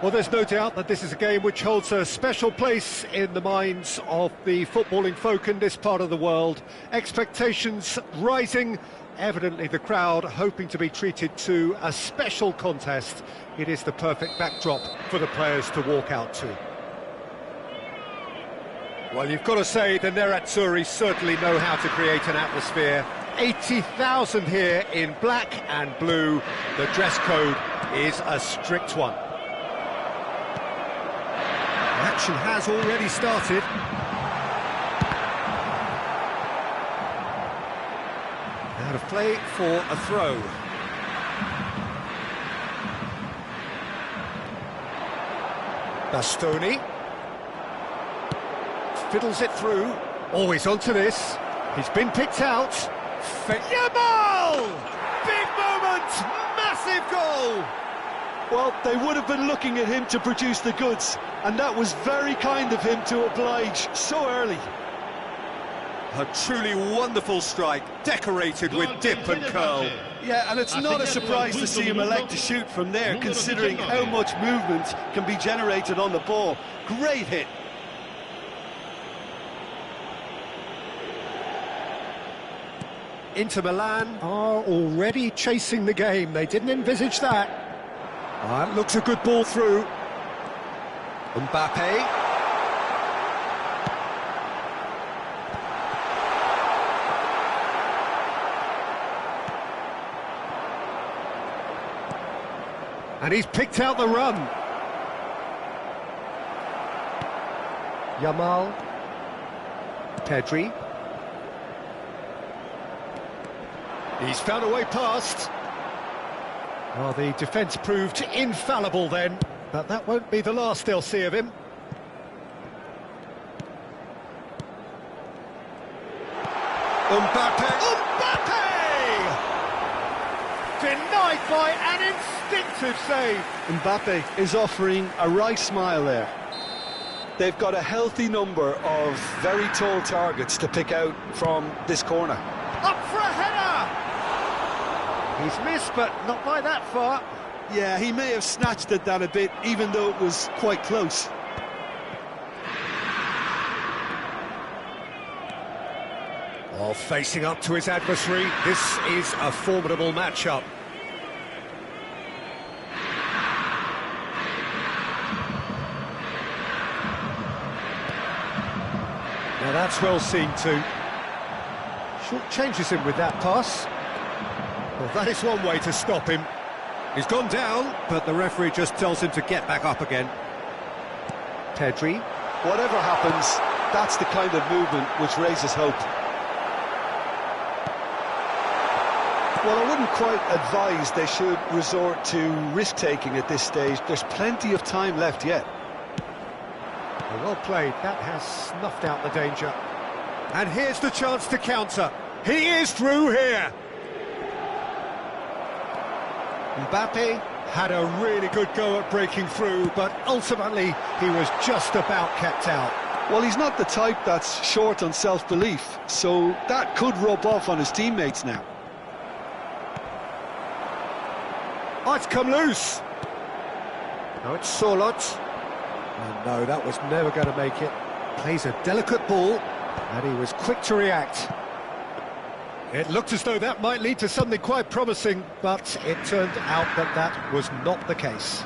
Well, there's no doubt that this is a game which holds a special place in the minds of the footballing folk in this part of the world. Expectations rising, evidently the crowd hoping to be treated to a special contest. It is the perfect backdrop for the players to walk out to. Well, you've got to say the Nerazzurri certainly know how to create an atmosphere. 80,000 here in black and blue. The dress code is a strict one. The action has already started. Out of play for a throw. Bastoni. Fiddles it through. Always onto this. He's been picked out. Yamal! Big moment! Massive goal! Well, they would have been looking at him to produce the goods, and that was very kind of him to oblige so early. A truly wonderful strike, decorated with dip and curl. Yeah, and it's not a surprise to see him elect to shoot from there, considering how much movement can be generated on the ball. Great hit. Inter Milan are already chasing the game. They didn't envisage that. Looks a good ball through. Mbappe. And he's picked out the run. Yamal. Pedri. He's found a way past. Well, the defence proved infallible then, but that won't be the last they'll see of him. Mbappe! Denied by an instinctive save. Mbappe is offering a right smile there. They've got a healthy number of very tall targets to pick out from this corner. Up for a header! He's missed, but not by that far. Yeah, he may have snatched at that a bit, even though it was quite close. Oh, facing up to his adversary, this is a formidable matchup. Now that's well seen too. Short changes him with that pass. Well, that is one way to stop him. He's gone down, but the referee just tells him to get back up again. Pedri. Whatever happens, that's the kind of movement which raises hope. Well, I wouldn't quite advise they should resort to risk-taking at this stage. There's plenty of time left yet. Well played. That has snuffed out the danger. And here's the chance to counter. He is through here. Mbappe had a really good go at breaking through, but ultimately he was just about kept out. Well, he's not the type that's short on self-belief, so that could rub off on his teammates now. Oh, it's come loose. Now it's Sorloth. And no, that was never going to make it. Plays a delicate ball, and he was quick to react. It looked as though that might lead to something quite promising, but it turned out that that was not the case.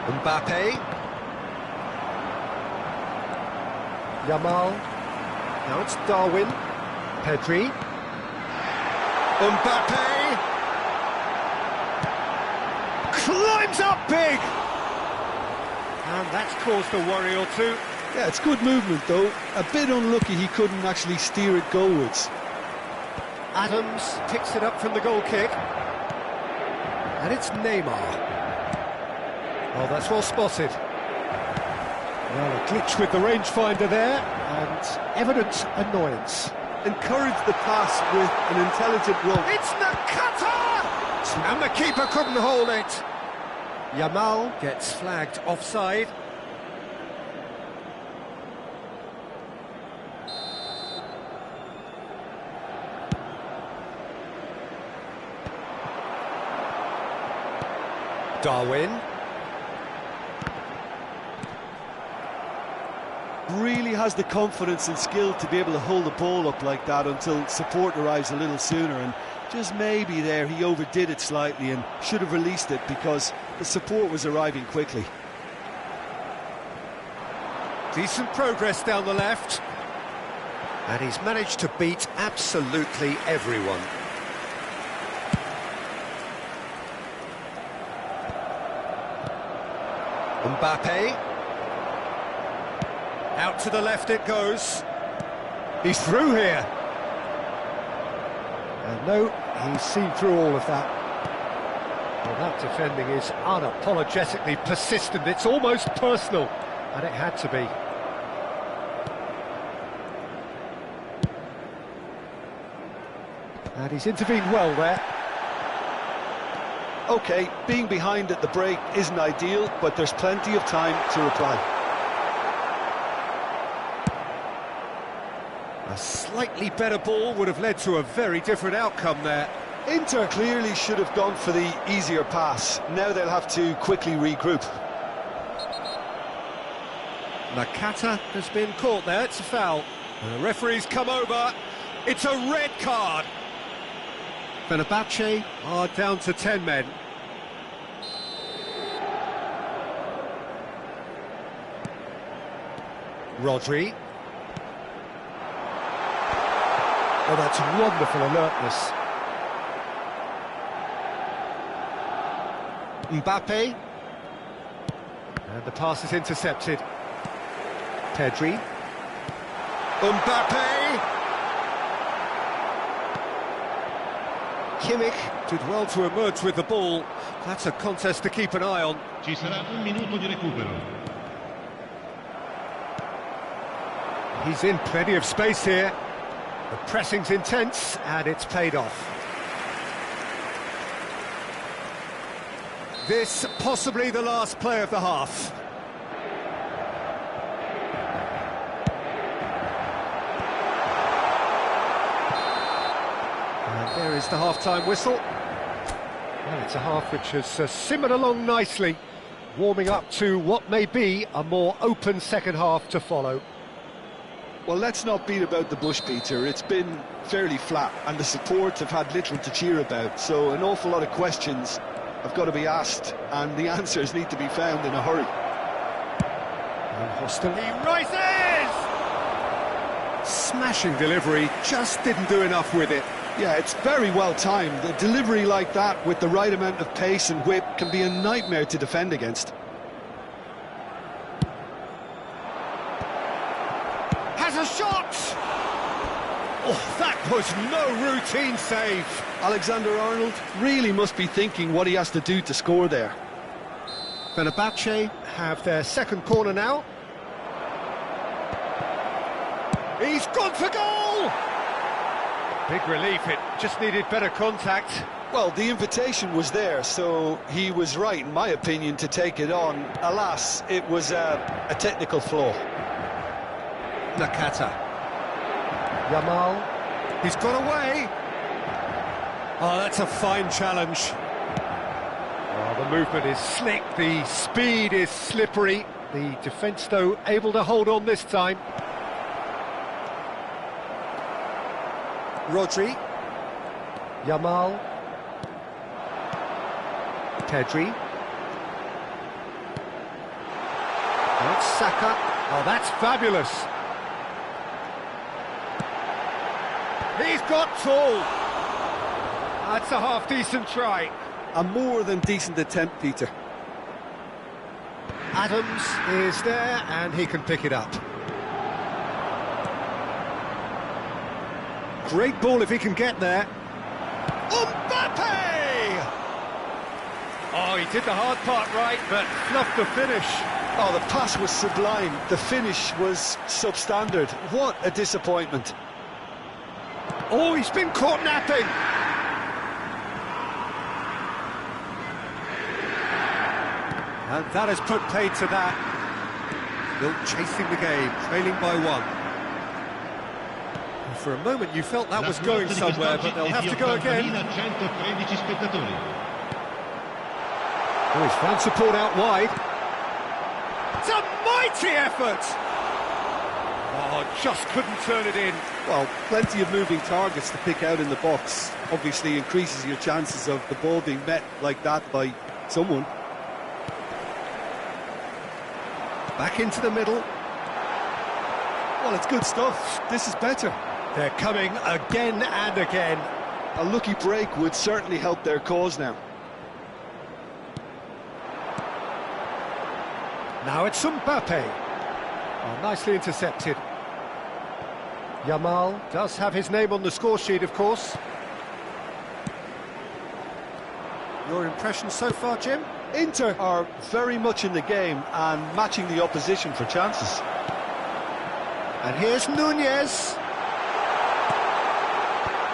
Mbappe. Yamal. Now it's Darwin. Pedri. Mbappe. Climbs up big! And that's caused a worry or two. Yeah, it's good movement, though. A bit unlucky he couldn't actually steer it goalwards. Adams picks it up from the goal kick. And it's Neymar. Oh, that's well spotted. Well, a glitch with the rangefinder there, and evident annoyance. Encourage the pass with an intelligent run. It's Nakata! And the keeper couldn't hold it. Yamal gets flagged offside. Darwin. Really has the confidence and skill to be able to hold the ball up like that until support arrives a little sooner, and just maybe there he overdid it slightly and should have released it because the support was arriving quickly. Decent progress down the left. And he's managed to beat absolutely everyone. Mbappe. Out to the left it goes. He's through here. And no, he's seen through all of that. Well, that defending is unapologetically persistent. It's almost personal, and it had to be. And he's intervened well there. OK, being behind at the break isn't ideal, but there's plenty of time to reply. A slightly better ball would have led to a very different outcome there. Inter clearly should have gone for the easier pass. Now they'll have to quickly regroup. Nakata has been caught there, it's a foul. And the referee's come over, it's a red card. Fenerbahce are down to 10 men. Rodri. Oh, that's wonderful alertness. Mbappe. And the pass is intercepted. Pedri. Mbappe! Kimmich did well to emerge with the ball. That's a contest to keep an eye on. Ci sarà un minuto di recupero. He's in plenty of space here. The pressing's intense, and it's paid off. This possibly the last play of the half. And there is the half-time whistle. Well, it's a half which has simmered along nicely, warming up to what may be a more open second half to follow. Well, let's not beat about the bush, Peter. It's been fairly flat, and the support have had little to cheer about, so an awful lot of questions have got to be asked, and the answers need to be found in a hurry. And Hostel, he rises! Smashing delivery, just didn't do enough with it. Yeah, it's very well timed. A delivery like that with the right amount of pace and whip can be a nightmare to defend against. Has a shot! Oh, that was no routine save. Alexander-Arnold really must be thinking what he has to do to score there. Fenerbahce have their second corner now. He's gone for goal! Big relief, it just needed better contact. Well, the invitation was there, so he was right, in my opinion, to take it on. Alas, it was a technical flaw. Nakata. Yamal. He's got away. Oh, that's a fine challenge. Oh, the movement is slick, the speed is slippery. The defence, though, able to hold on this time. Rodri. Yamal. Pedri. That's Saka. Oh, that's fabulous. He's got full. That's a half-decent try. A more than decent attempt, Peter. Adams is there, and he can pick it up. Great ball if he can get there. Mbappe! Oh, he did the hard part right, but fluffed the finish. Oh, the pass was sublime. The finish was substandard. What a disappointment. Oh, he's been caught napping. And that has put paid to that. Still chasing the game, trailing by one. And for a moment you felt that was going somewhere, but they'll have to go again. Oh, he's found support out wide. It's a mighty effort! Oh, just couldn't turn it in. Well, plenty of moving targets to pick out in the box. Obviously increases your chances of the ball being met like that by someone. Back into the middle. Well, it's good stuff. This is better. They're coming again and again. A lucky break would certainly help their cause now. Now it's Mbappe. Oh, nicely intercepted. Yamal does have his name on the score sheet, of course. Your impression so far, Jim? Inter are very much in the game and matching the opposition for chances. And here's Nunez.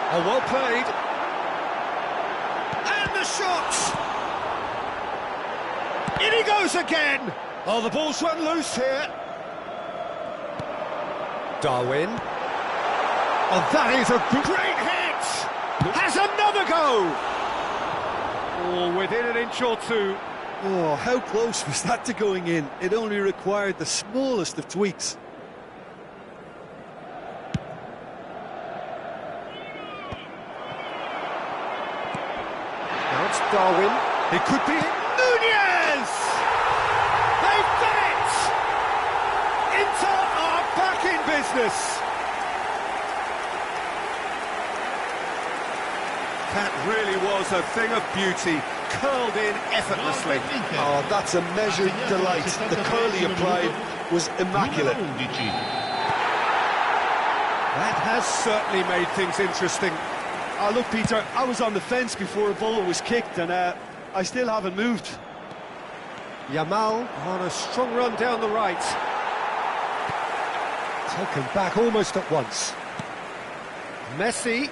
Oh, well played. And the shot! In he goes again! Oh, the ball's run loose here. Darwin. Oh, that is a great hit! Has another go! Oh, within an inch or two. Oh, how close was that to going in? It only required the smallest of tweaks. Now it's Darwin. It could be Nunez! They've done it! Inter are back in business. That really was a thing of beauty, curled in effortlessly. Oh, that's a measured delight. The curl he applied was immaculate. That has certainly made things interesting. Oh, look, Peter, I was on the fence before a ball was kicked, and I still haven't moved. Yamal on a strong run down the right. Taken back almost at once. Messi.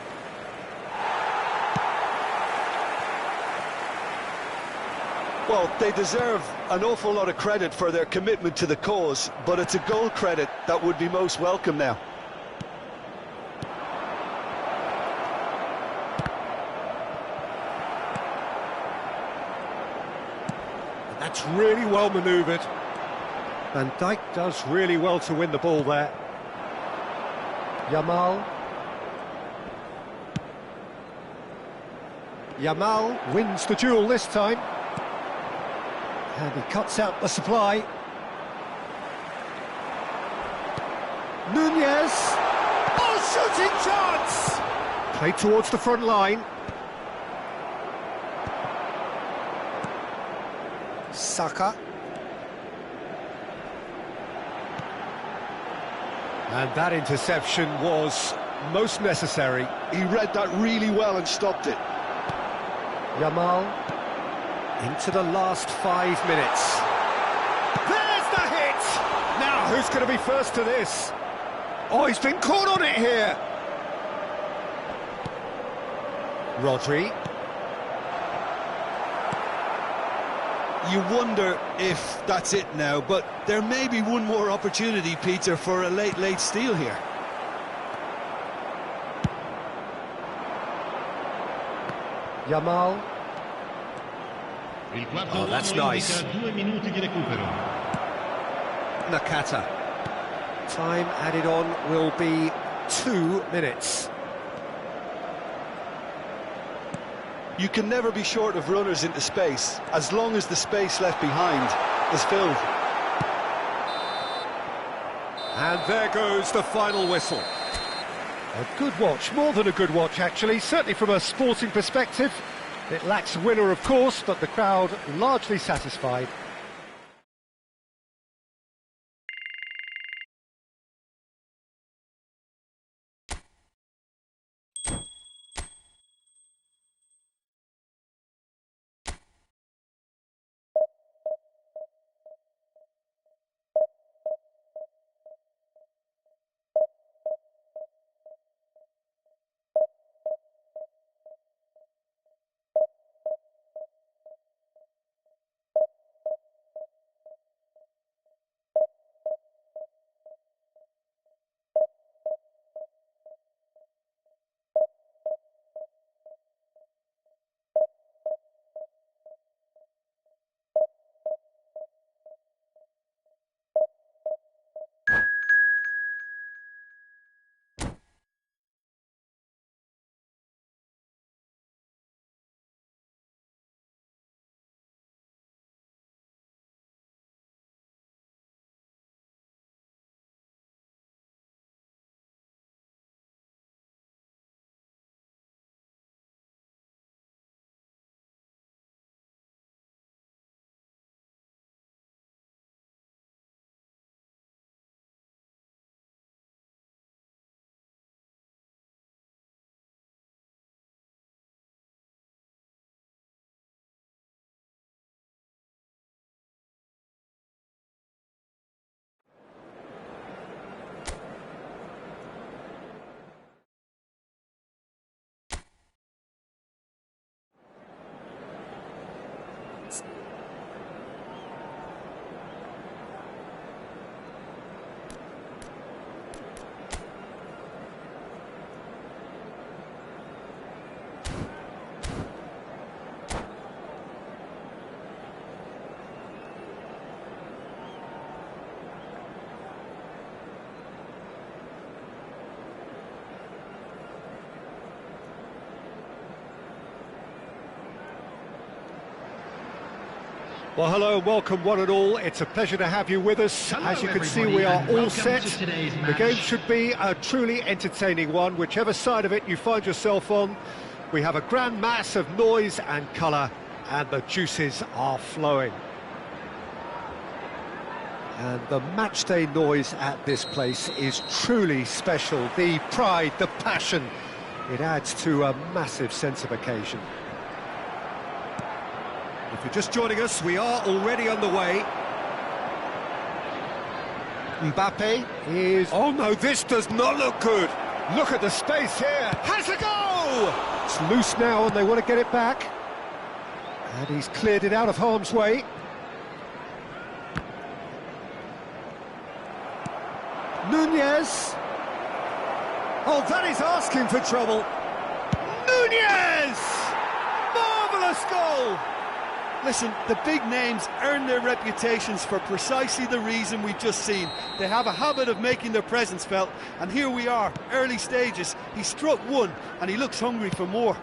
Well, they deserve an awful lot of credit for their commitment to the cause, but it's a goal credit that would be most welcome now. That's really well manoeuvred. Van Dijk does really well to win the ball there. Yamal. Yamal wins the duel this time. And he cuts out the supply. Nunez! Oh, shooting chance! Played towards the front line. Saka. And that interception was most necessary. He read that really well and stopped it. Yamal into the last 5 minutes. There's the hit! Now, who's going to be first to this? Oh, he's been caught on it here. Rodri. You wonder if that's it now, but there may be one more opportunity, Peter, for a late steal here. Yamal. Il quarto Oh, that's uomo nice. indica 2 minuti di recupero. Nakata. Time added on will be 2 minutes. You can never be short of runners into space, as long as the space left behind is filled. And there goes the final whistle. A good watch, more than a good watch actually, certainly from a sporting perspective. It lacks a winner, of course, but the crowd largely satisfied. Well, hello and welcome one and all. It's a pleasure to have you with us. Hello, as you can see, everybody, we are and all welcome set. to today's The match. game should be a truly entertaining one, whichever side of it you find yourself on. We have a grand mass of noise and colour, and the juices are flowing. And the matchday noise at this place is truly special. The pride, the passion, it adds to a massive sense of occasion. If you're just joining us, we are already underway. Mbappe is... Oh no, this does not look good. Look at the space here. Has a goal! It's loose now and they want to get it back. And he's cleared it out of harm's way. Nunez. Oh, that is asking for trouble. Nunez! Marvellous goal! Listen, the big names earn their reputations for precisely the reason we've just seen. They have a habit of making their presence felt, and here we are, early stages. He struck one, and he looks hungry for more.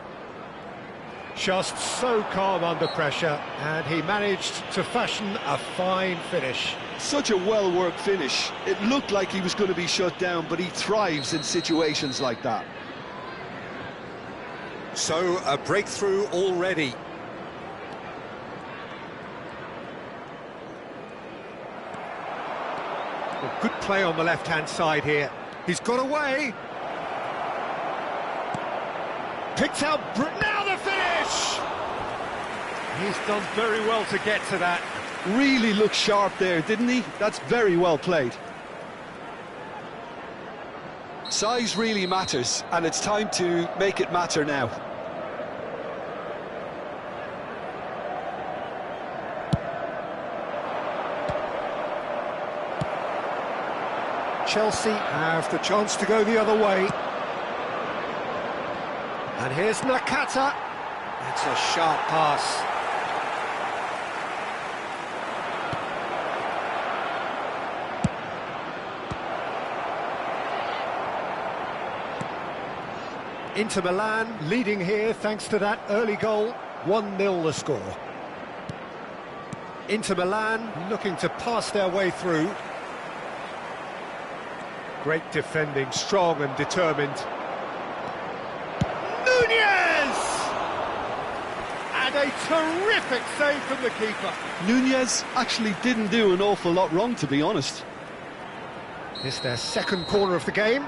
Just so calm under pressure, and he managed to fashion a fine finish. Such a well-worked finish. It looked like he was going to be shut down, but he thrives in situations like that. So, a breakthrough already. Well, good play on the left-hand side here. He's got away. Picked out... Now the finish! He's done very well to get to that. Really looked sharp there, didn't he? That's very well played. Size really matters, and it's time to make it matter now. Chelsea have the chance to go the other way. And here's Nakata. That's a sharp pass. Inter Milan leading here thanks to that early goal. 1-0 the score. Inter Milan looking to pass their way through. Great defending, strong and determined. Nunez! And a terrific save from the keeper. Nunez actually didn't do an awful lot wrong, to be honest. It's their second corner of the game.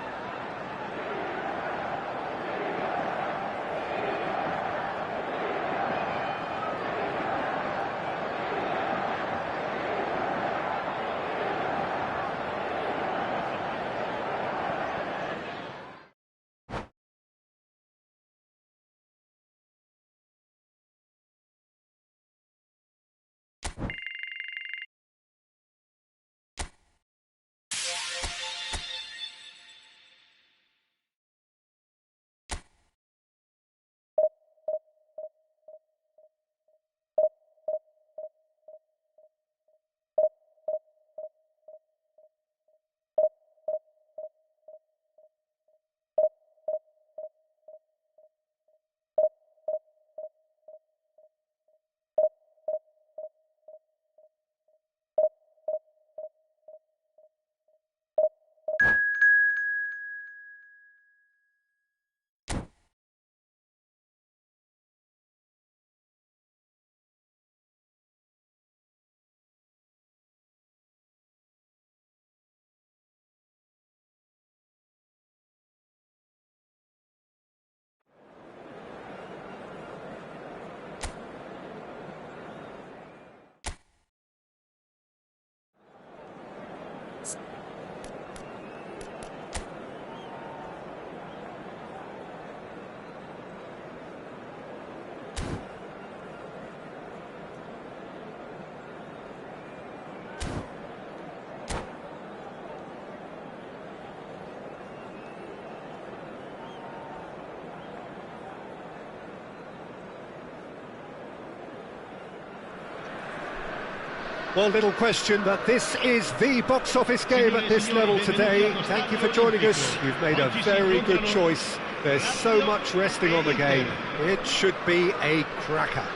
Well, little question that this is the box office game at this level today. Thank you for joining us. You've made a very good choice. There's so much resting on the game. It should be a cracker.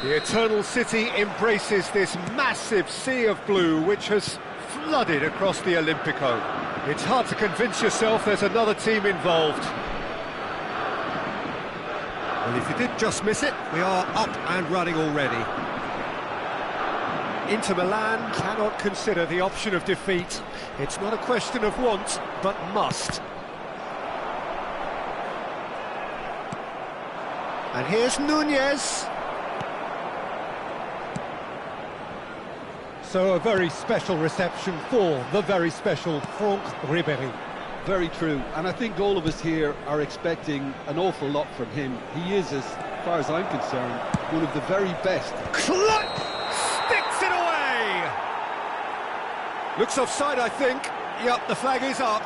The Eternal City embraces this massive sea of blue which has flooded across the Olympico. It's hard to convince yourself there's another team involved. Well, if you did just miss it, we are up and running already. Inter Milan cannot consider the option of defeat. It's not a question of want, but must. And here's Nunez. So a very special reception for the very special Franck Ribéry. Very true, and I think all of us here are expecting an awful lot from him. He is, as far as I'm concerned, one of the very best. Clutch! Sticks it away! Looks offside, I think. Yep, the flag is up.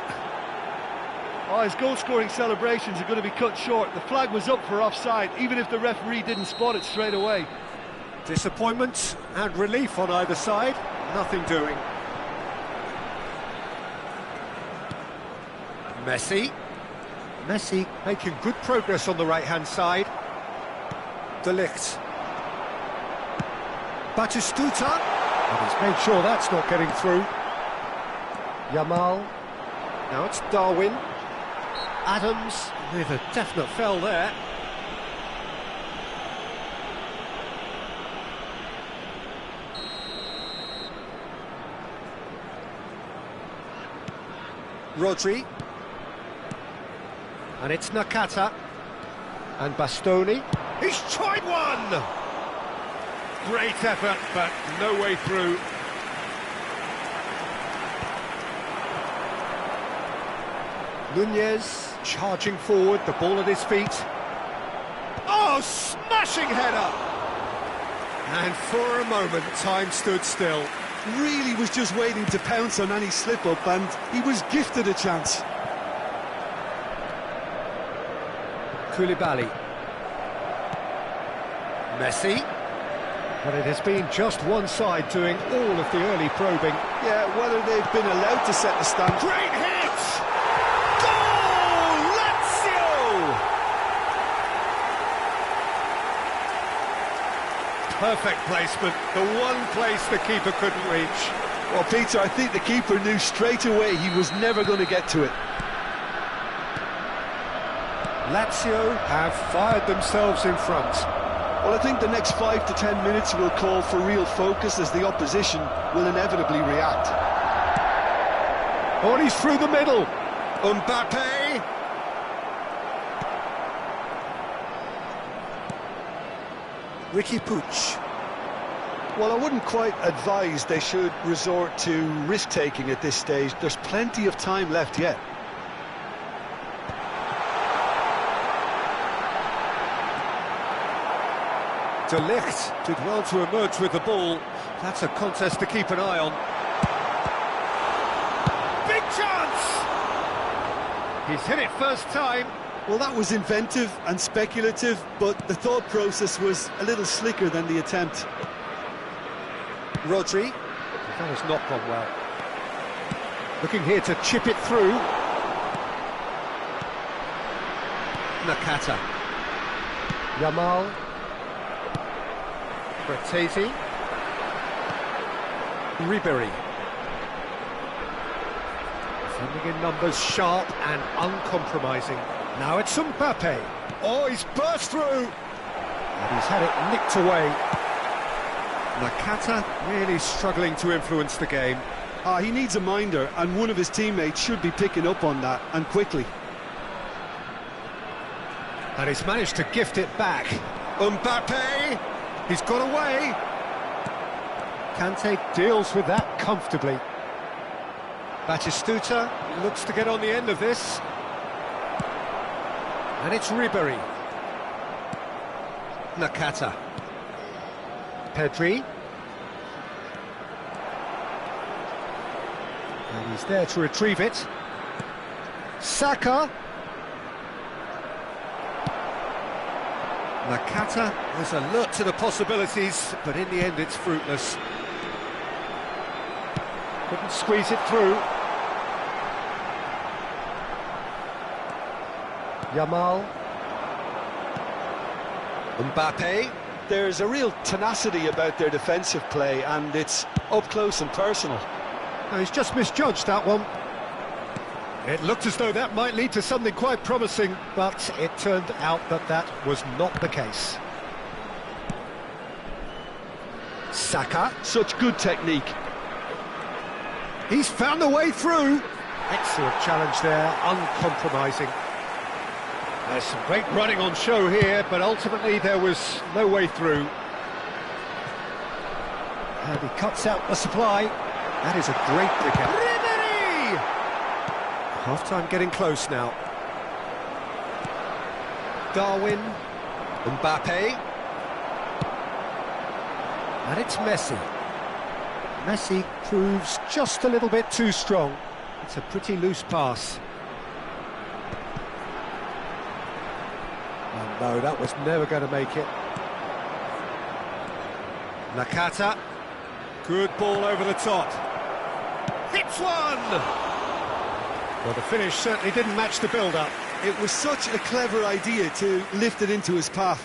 Oh, his goal-scoring celebrations are going to be cut short. The flag was up for offside, even if the referee didn't spot it straight away. Disappointment and relief on either side. Nothing doing. Messi making good progress on the right-hand side. De Ligt. Batistuta. And he's made sure that's not getting through. Yamal. Now it's Darwin. Adams with a definite foul there. Rodri. And it's Nakata. And Bastoni. He's tried one! Great effort, but no way through. Nunez charging forward, the ball at his feet. Oh, smashing header! And for a moment, time stood still. Really was just waiting to pounce on any slip-up, and he was gifted a chance. Koulibaly. Messi. But it has been just one side doing all of the early probing. Yeah, whether they've been allowed to set the standard. Great hit! Goal! Lazio! Perfect placement, the one place the keeper couldn't reach. Well, Peter, I think the keeper knew straight away he was never going to get to it. Lazio have fired themselves in front. Well, I think the next 5 to 10 minutes will call for real focus, as the opposition will inevitably react. Oh, and he's through the middle. Mbappe. Ricky Puig. Well, I wouldn't quite advise they should resort to risk-taking at this stage. There's plenty of time left yet. De Ligt did well to emerge with the ball. That's a contest to keep an eye on. Big chance! He's hit it first time. Well, that was inventive and speculative, but the thought process was a little slicker than the attempt. Rodri. That has not gone well. Looking here to chip it through. Nakata. Yamal. Bertesi. Ribéry. Defending in numbers, sharp and uncompromising. Now it's Mbappe. Oh, he's burst through. And he's had it nicked away. Nakata really struggling to influence the game. He needs a minder, and one of his teammates should be picking up on that, and quickly. And he's managed to gift it back. Mbappe! He's got away. Kante deals with that comfortably. Batistuta looks to get on the end of this. And it's Ribéry. Nakata. Pedri. And he's there to retrieve it. Saka. Nakata was alert to the possibilities, but in the end it's fruitless. Couldn't squeeze it through. Yamal. Mbappe. There's a real tenacity about their defensive play, and it's up close and personal. No, he's just misjudged that one. It looked as though that might lead to something quite promising, but it turned out that that was not the case. Saka. Such good technique. He's found a way through. Excellent challenge there, uncompromising. There's some great running on show here, but ultimately there was no way through. And he cuts out the supply. That is a great pick out. Ribery! Half-time getting close now. Darwin. Mbappe. And it's Messi. Messi proves just a little bit too strong. It's a pretty loose pass. Oh no, that was never going to make it. Nakata. Good ball over the top. Hits one! Well, the finish certainly didn't match the build-up. It was such a clever idea to lift it into his path.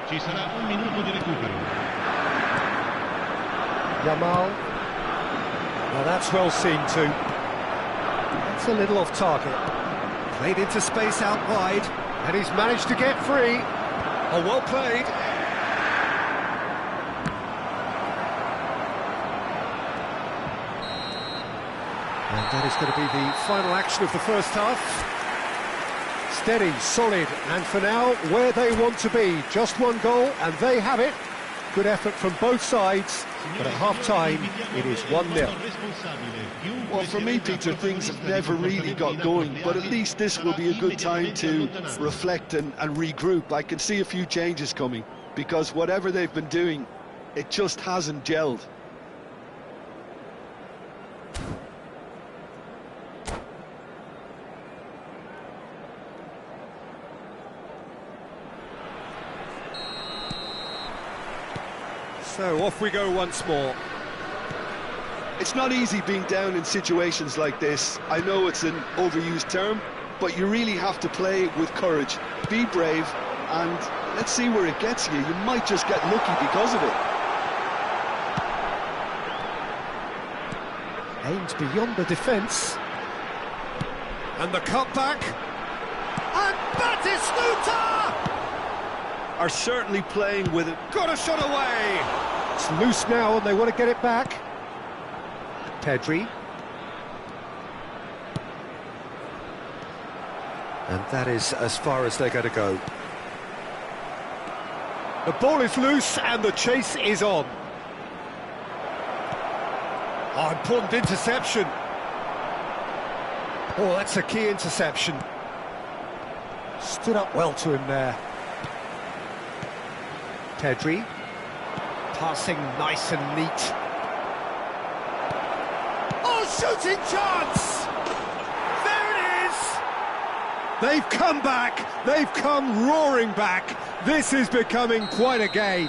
Ci sarà un minuto di recupero. Yamal. Now that's well seen too. That's a little off target. Played into space out wide, and he's managed to get free. Oh, well played. And that is going to be the final action of the first half. Steady, solid, and for now, where they want to be. Just one goal, and they have it. Good effort from both sides, but at half-time, it is 1-0. Well, for me, Peter, things have never really got going, but at least this will be a good time to reflect and regroup. I can see a few changes coming, because whatever they've been doing, it just hasn't gelled. So off we go once more. It's not easy being down in situations like this. I know it's an overused term, but you really have to play with courage. Be brave, and let's see where it gets you. You might just get lucky because of it. Aimed beyond the defence. And the cutback. And Batistuta! Are certainly playing with it. Got a shot away! It's loose now and they want to get it back. Pedri. And that is as far as they're going to go. The ball is loose and the chase is on. Oh, important interception. Oh, that's a key interception. Stood up well to him there. Pedri. Passing nice and neat. Oh, shooting chance! There it is! They've come back! They've come roaring back! This is becoming quite a game.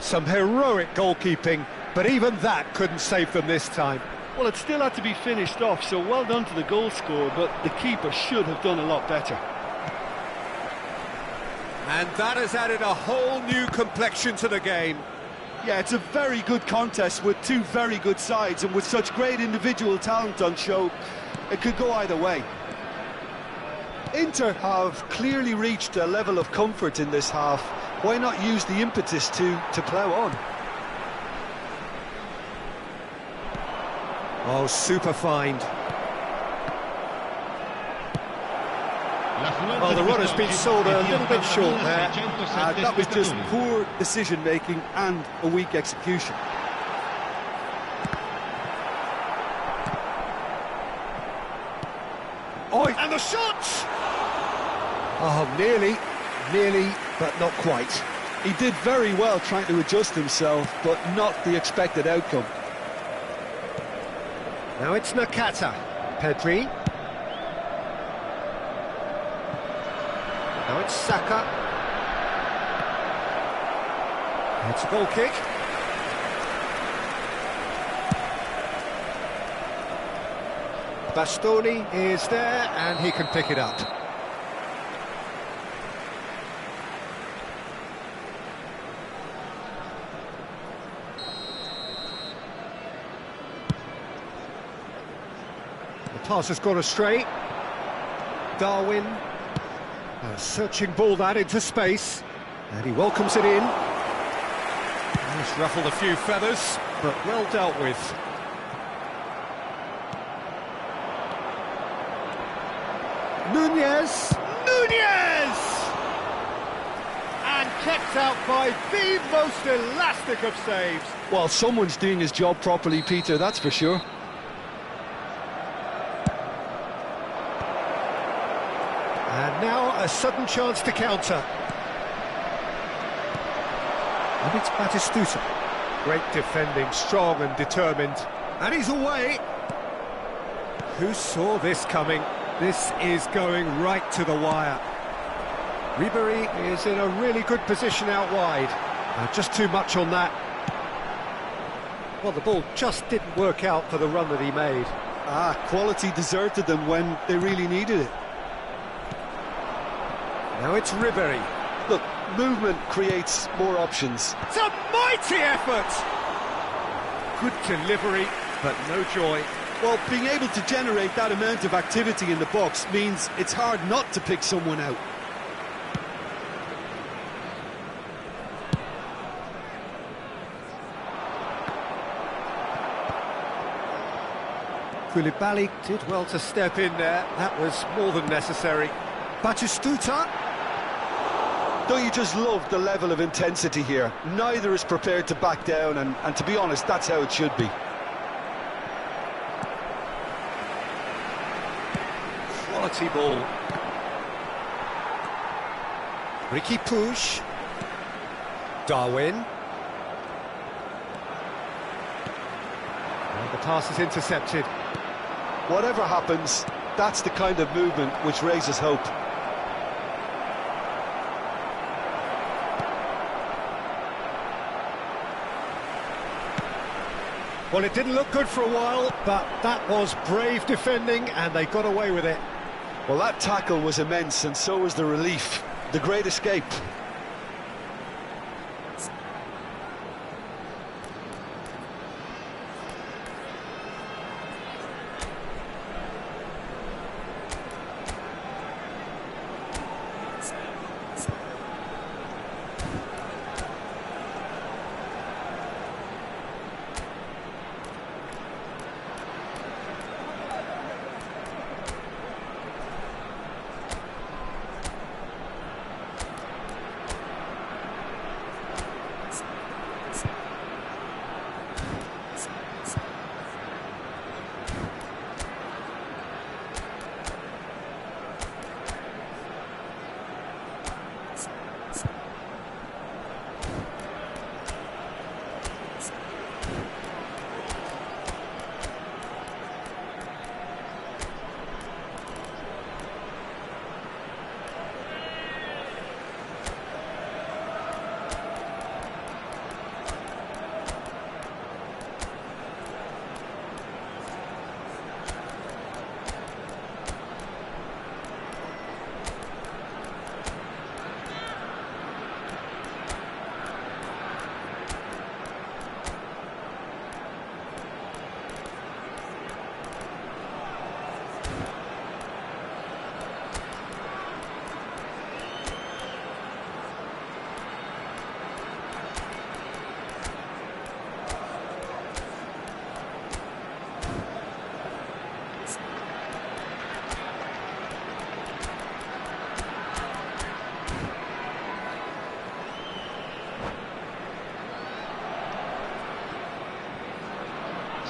Some heroic goalkeeping, but even that couldn't save them this time. Well, it still had to be finished off, so well done to the goal scorer, but the keeper should have done a lot better. And that has added a whole new complexion to the game. Yeah, it's a very good contest with two very good sides, and with such great individual talent on show, it could go either way. Inter have clearly reached a level of comfort in this half. Why not use the impetus to plough on? Oh, super find. Well, the runner's been sold a little bit short there. That was just poor decision-making and a weak execution. Oh, and the shot! Oh, nearly, but not quite. He did very well trying to adjust himself, but not the expected outcome. Now it's Nakata. Pedri. Now it's Saka. It's a goal kick. Bastoni is there, and he can pick it up. The pass has gone astray. Darwin, a searching ball that into space, and he welcomes it in. He's ruffled a few feathers, but well dealt with. Nunez! And kept out by the most elastic of saves. Well, someone's doing his job properly, Peter, that's for sure. And now a sudden chance to counter. And it's Batistuta. Great defending, strong and determined. And he's away. Who saw this coming? This is going right to the wire. Ribery is in a really good position out wide. Just too much on that. Well, the ball just didn't work out for the run that he made. Quality deserted them when they really needed it. Now it's Ribery. Look, movement creates more options. It's a mighty effort! Good delivery, but no joy. Well, being able to generate that amount of activity in the box means it's hard not to pick someone out. Koulibaly did well to step in there. That was more than necessary. Batistuta. Don't you just love the level of intensity here? Neither is prepared to back down, and to be honest, that's how it should be. Quality ball. Ricky Puig. Darwin. And the pass is intercepted. Whatever happens, that's the kind of movement which raises hope. Well, it didn't look good for a while, but that was brave defending, and they got away with it. Well, that tackle was immense, and so was the relief. The great escape.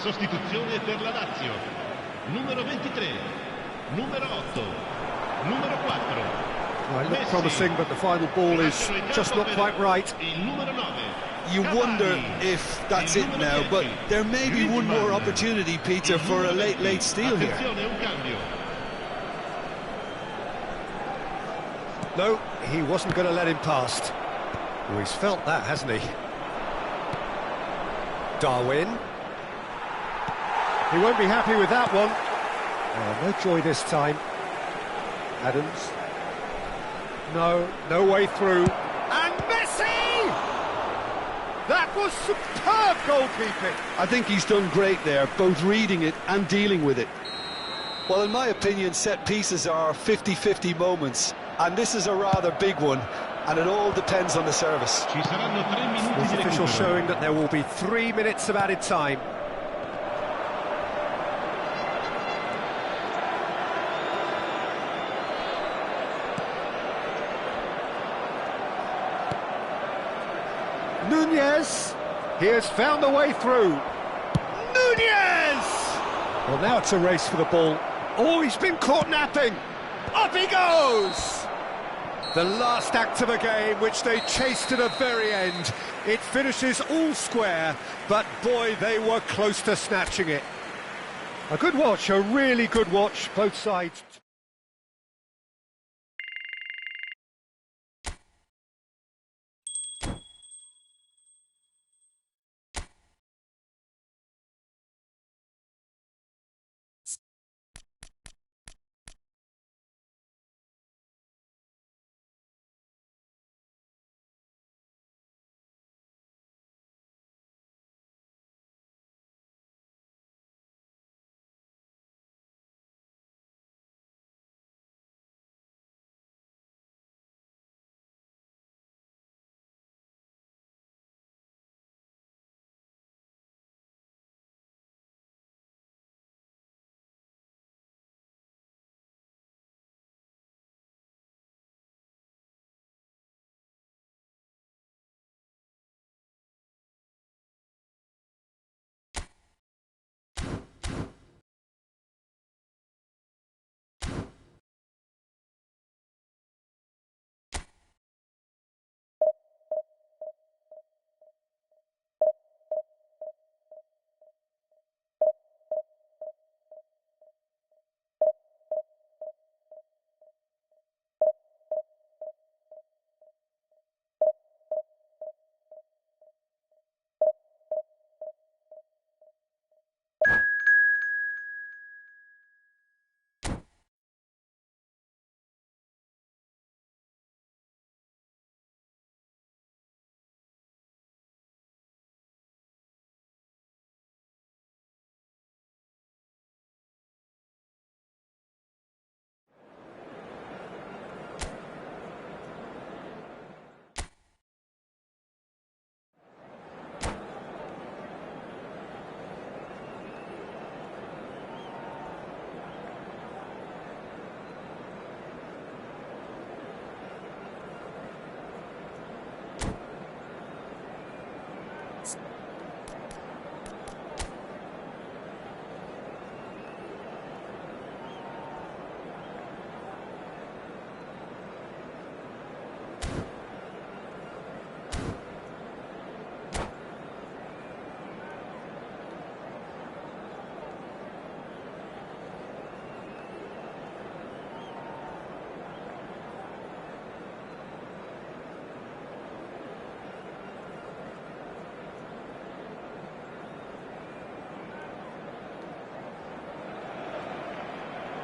Sostituzione per la Lazio. Numero 23, numero 8, numero 4. Well, it looked promising, but the final ball is just not quite right. Il numero 9. You wonder if that's it now, but there may be one more opportunity, Peter, for a late steal here. No, he wasn't going to let him past. Well, he's felt that, hasn't he? Darwin. He won't be happy with that one. Oh, no joy this time. Adams. No way through. And Messi! That was superb goalkeeping. I think he's done great there, both reading it and dealing with it. Well, in my opinion, set pieces are 50-50 moments, and this is a rather big one, and it all depends on the service. Ci saranno 3 minuti This di official recupero. showing that there will be 3 minutes of added time. Nunez, he has found a way through. Nunez! Well, now it's a race for the ball. Oh, he's been caught napping. Up he goes! The last act of a game, which they chased to the very end. It finishes all square, but boy, they were close to snatching it. A good watch, a really good watch, both sides.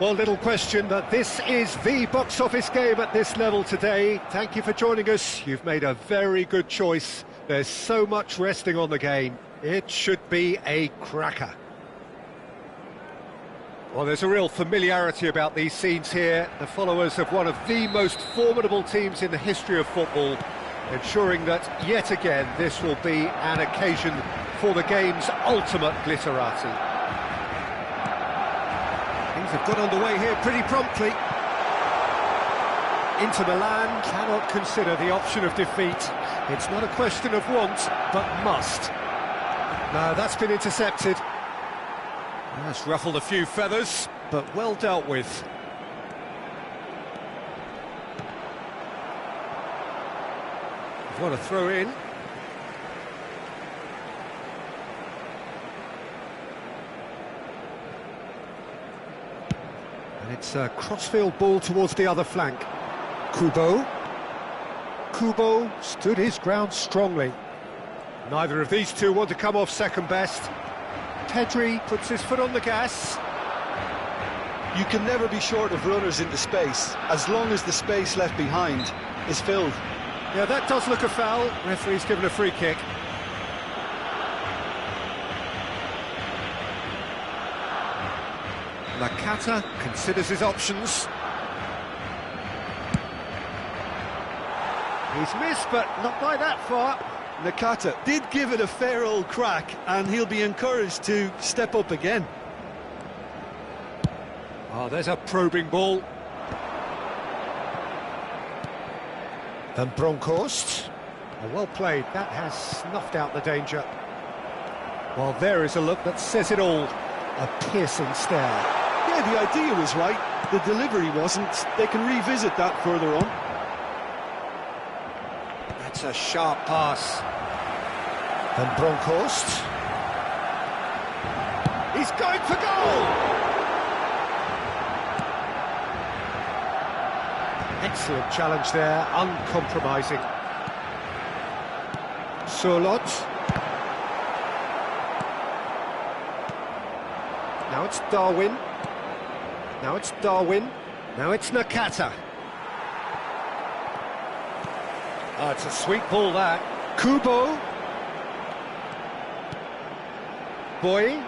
Well, little question that this is the box office game at this level today. Thank you for joining us. You've made a very good choice. There's so much resting on the game. It should be a cracker. Well, there's a real familiarity about these scenes here. The followers of one of the most formidable teams in the history of football, ensuring that, yet again, this will be an occasion for the game's ultimate glitterati. Things have got underway here pretty promptly. Inter Milan cannot consider the option of defeat. It's not a question of want, but must. No, that's been intercepted. That's ruffled a few feathers, but well dealt with. What a throw in. And it's a crossfield ball towards the other flank. Kubo stood his ground strongly. Neither of these two want to come off second best. Pedri puts his foot on the gas. You can never be short of runners into space, as long as the space left behind is filled. Yeah, that does look a foul. Referee's given a free kick. Nakata considers his options. He's missed, but not by that far. Nakata did give it a fair old crack, and he'll be encouraged to step up again. Oh, there's a probing ball. Van Bronckhorst. Oh, well played. That has snuffed out the danger. Well, there is a look that says it all. A piercing stare. Yeah, the idea was right. The delivery wasn't. They can revisit that further on. That's a sharp pass. Van Bronckhorst. He's going for goal! Excellent challenge there, uncompromising. Surlot. Now it's Darwin. Now it's Darwin. Now it's Nakata. Oh, it's a sweet ball, that. Kubo. Boy.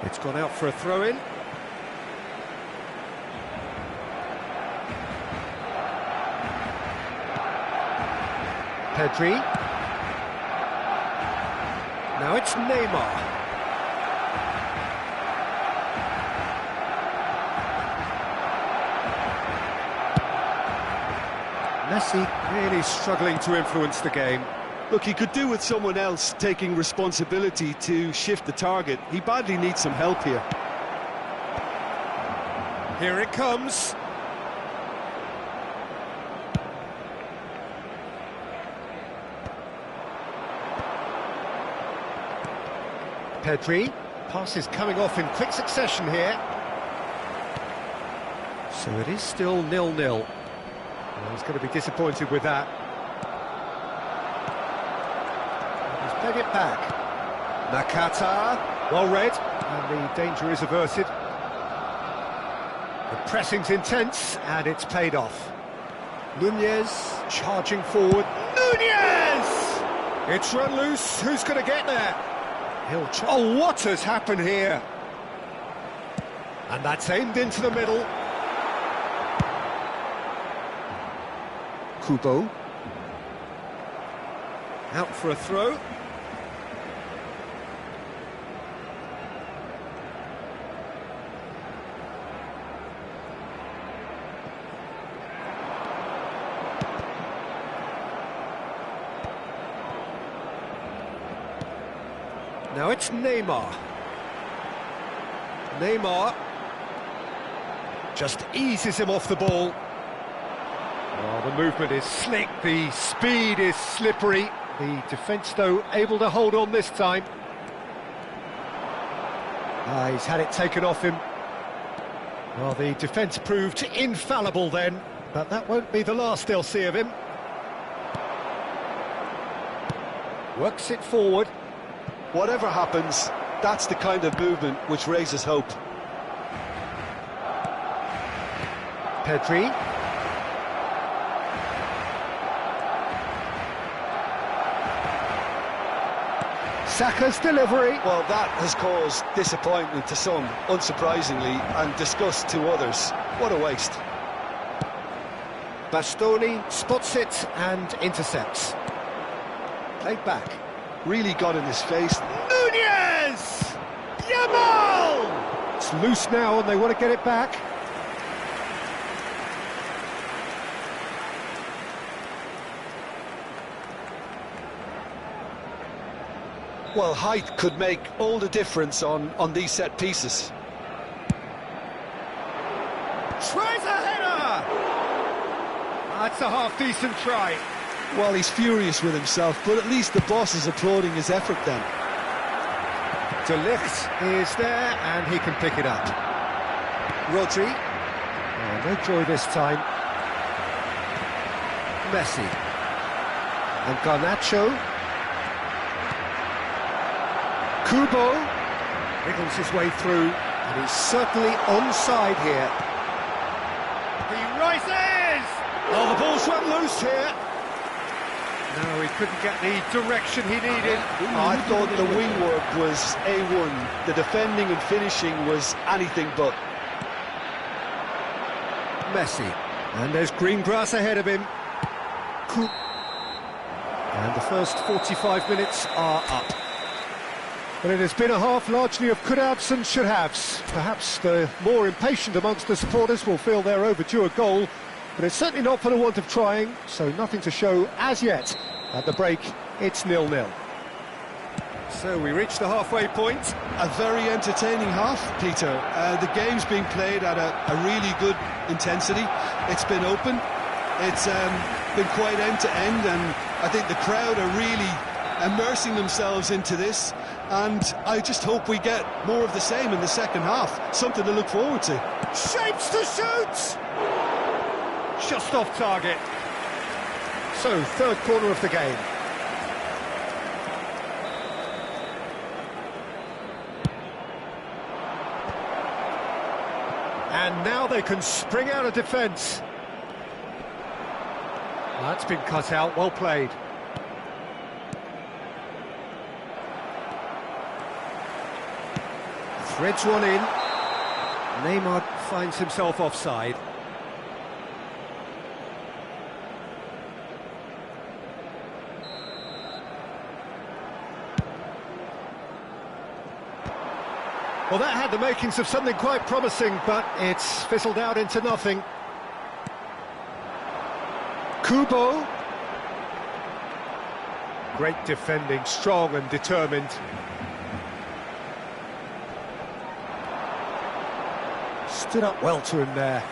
It's gone out for a throw-in. Pedri. Now it's Neymar. Messi really struggling to influence the game. Look, he could do with someone else taking responsibility to shift the target. He badly needs some help here. Here it comes. Pedri. Pass is coming off in quick succession here. So it is still 0-0. Well, he's going to be disappointed with that. He's played it back. Nakata, well read, and the danger is averted. The pressing's intense, and it's paid off. Nunez charging forward. Nunez! It's run loose. Who's going to get there? He'll oh, what has happened here? And that's aimed into the middle. Kubo. Out for a throw. Now it's Neymar. Neymar just eases him off the ball. Oh, the movement is slick, the speed is slippery. The defence, though, able to hold on this time. He's had it taken off him. Well, the defence proved infallible then, but that won't be the last they'll see of him. Works it forward. Whatever happens, that's the kind of movement which raises hope. Pedri. Saka's delivery. Well, that has caused disappointment to some, unsurprisingly, and disgust to others. What a waste. Bastoni spots it and intercepts. Played back. Really got in his face. Nunez! Yamal! It's loose now and they want to get it back. Well, height could make all the difference on these set pieces. Tries a header! That's a half-decent try. Well, he's furious with himself, but at least the boss is applauding his effort then. De Ligt is there, and he can pick it up. Rodri. Oh, no joy this time. Messi. And Garnacho. Kubo. Wriggles his way through, and he's certainly onside here. He rises! Oh, the ball's run loose here. No, he couldn't get the direction he needed. I thought the wing work was A1. The defending and finishing was anything but. Messi. And there's green grass ahead of him. And the first 45 minutes are up. But it has been a half largely of could-haves and should-haves. Perhaps the more impatient amongst the supporters will feel they're overdue a goal, but it's certainly not for the want of trying, so nothing to show as yet. At the break, it's 0-0. So we reach the halfway point. A very entertaining half, Peter. The game's being played at a really good intensity. It's been open. It's been quite end-to-end, and I think the crowd are really immersing themselves into this, and I just hope we get more of the same in the second half. Something to look forward to. Shapes to shoot! Just off target. So, third corner of the game. And now they can spring out of defence. That's been cut out, well played. Threads one in. Neymar finds himself offside. Well, that had the makings of something quite promising, but it's fizzled out into nothing. Kubo. Great defending, strong and determined. Stood up well to him there.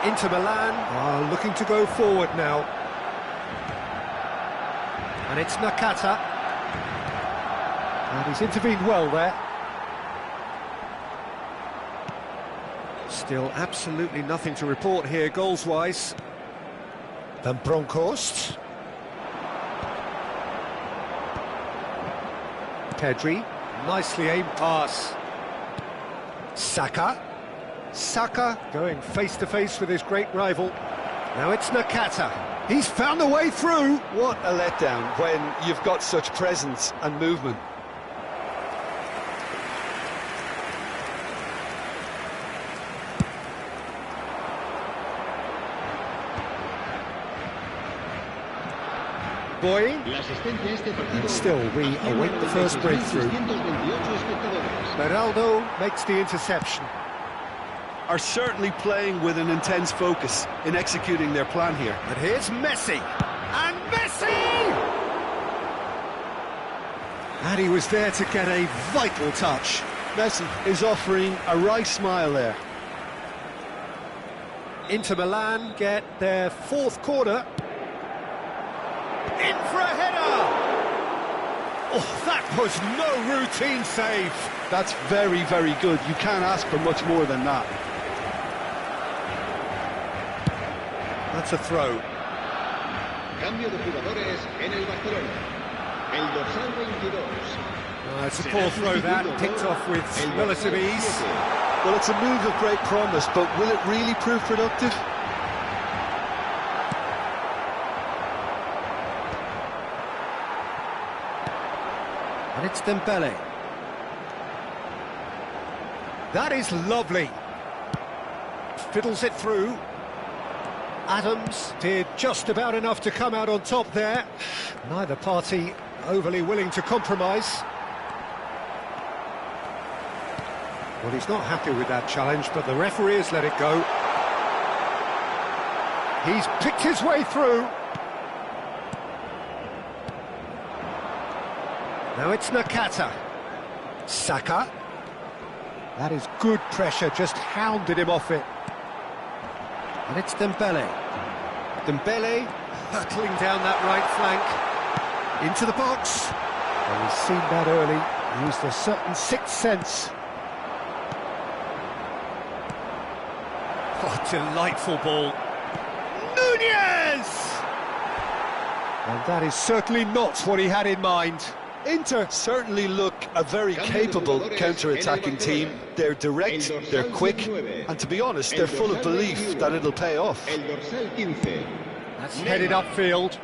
Inter Milan are looking to go forward now. And it's Nakata. And he's intervened well there. Still absolutely nothing to report here goals-wise. Van Bronckhorst. Pedri. Nicely aimed pass. Saka. Saka going face-to-face with his great rival. Now it's Nakata. He's found a way through. What a letdown when you've got such presence and movement. Boy. And still we await the first breakthrough. Beraldo makes the interception. Are certainly playing with an intense focus in executing their plan here. And here's Messi. And Messi! And he was there to get a vital touch. Messi is offering a right smile there. Inter Milan get their fourth corner. In for a header! Oh, that was no routine save. That's very, very good. You can't ask for much more than that. That's a throw. Cambio de jugadores en el Barcelona. El dorsal 22. It's a poor throw that, picked off with relative ease. Well, it's a move of great promise, but will it really prove productive? And it's Dembele. That is lovely. Fiddles it through. Adams did just about enough to come out on top there. Neither party overly willing to compromise. Well, he's not happy with that challenge, but the referee has let it go. He's picked his way through. Now it's Nakata. Saka. That is good pressure, just hounded him off it. And it's Dembele. Dembele hurtling down that right flank. Into the box. Well, he's seen that early. Used a certain sixth sense. Oh, delightful ball. Nunez! And that is certainly not what he had in mind. Inter certainly look a very capable counter-attacking team. They're direct, they're quick, and to be honest, they're full of belief that it'll pay off. That's headed upfield.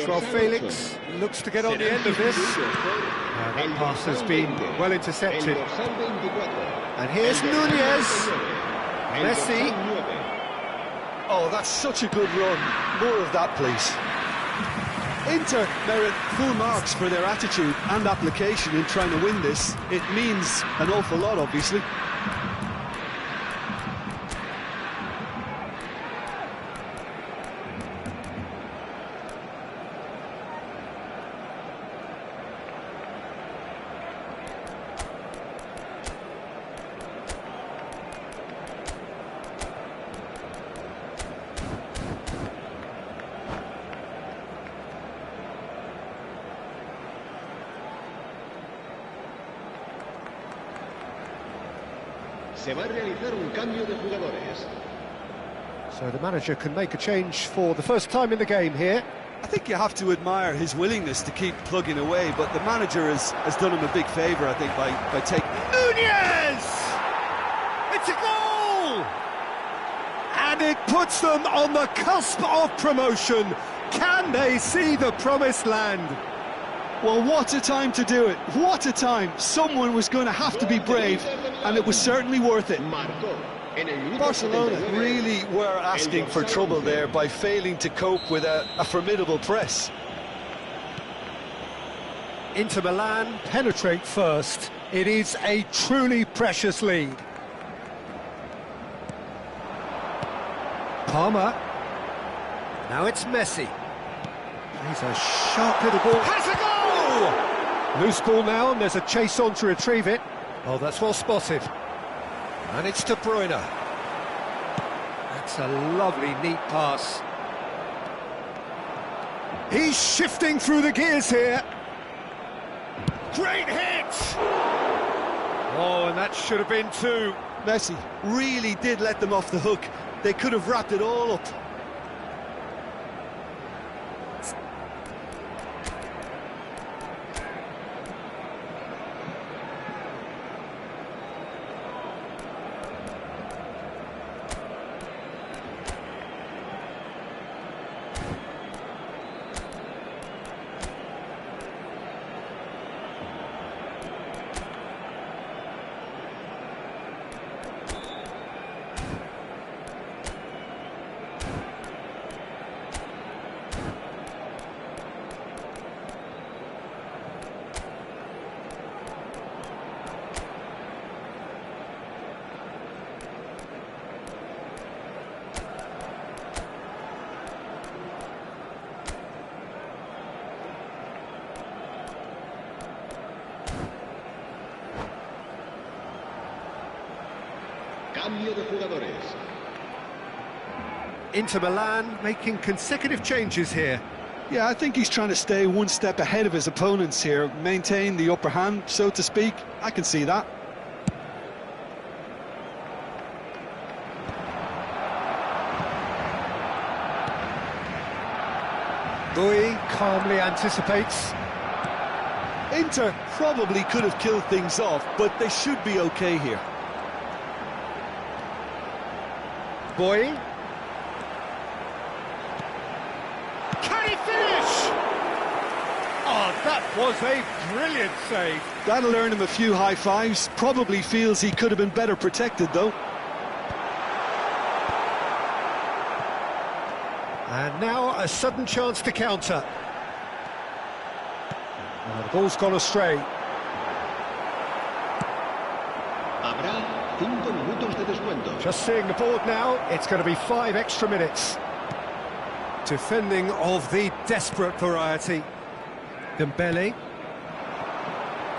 Joao Felix looks to get on the end of this. That pass has been well intercepted. And here's Nunez. Messi. Oh, that's such a good run. More of that, please. Inter merit full marks for their attitude and application in trying to win this. It means an awful lot, obviously. Se va a realizar un cambio de jugadores. So the manager can make a change for the first time in the game here. I think you have to admire his willingness to keep plugging away, but the manager has done him a big favour, I think, by taking... Nunez! It's a goal! And it puts them on the cusp of promotion. Can they see the promised land? Well, what a time to do it. What a time. Someone was going to have to be brave, and it was certainly worth it. Barcelona really were asking for trouble there by failing to cope with a formidable press. Inter Milan penetrate first. It is a truly precious lead. Palmer. Now it's Messi. He's a sharp little ball. Has a goal! Loose ball now, and there's a chase on to retrieve it. Oh, that's well spotted. And it's De Bruyne. That's a lovely, neat pass. He's shifting through the gears here. Great hit! Oh, and that should have been two. Messi really did let them off the hook. They could have wrapped it all up. Cambio de jugadores. Inter Milan making consecutive changes here. Yeah, I think he's trying to stay one step ahead of his opponents here, maintain the upper hand, so to speak. I can see that. Bui calmly anticipates. Inter probably could have killed things off, but they should be okay here. Bui. Can he finish? Oh, that was a brilliant save. That'll earn him a few high fives. Probably feels he could have been better protected, though. And now a sudden chance to counter. Oh, the ball's gone astray. Habrá 5 minutos de descuento. Just seeing the board now, it's going to be 5 extra minutes. Defending of the desperate variety. Dembele.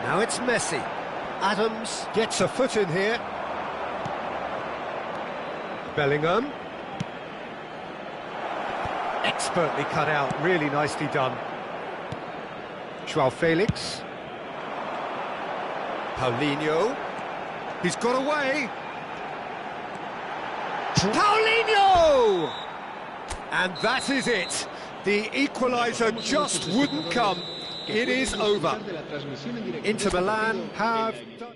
Now it's Messi. Adams gets a foot in here. Bellingham. Expertly cut out, really nicely done. Joao Felix. Paulinho. He's got away. Paulinho! And that is it. The equaliser just wouldn't come. It is over. Inter Milan have done...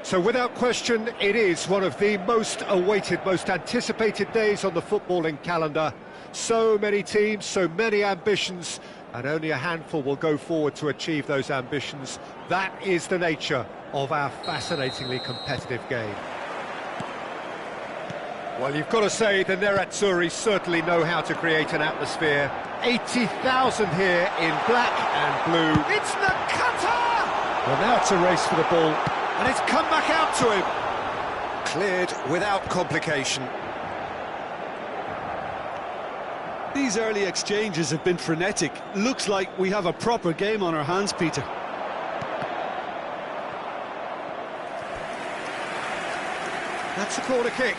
So without question, it is one of the most awaited, most anticipated days on the footballing calendar. So many teams, so many ambitions, and only a handful will go forward to achieve those ambitions. That is the nature of our fascinatingly competitive game. Well, you've got to say the Nerazzurri certainly know how to create an atmosphere. 80,000 here in black and blue. It's Nakata! Well, now it's a race for the ball. And it's come back out to him. Cleared without complication. These early exchanges have been frenetic. Looks like we have a proper game on our hands, Peter. That's a corner kick.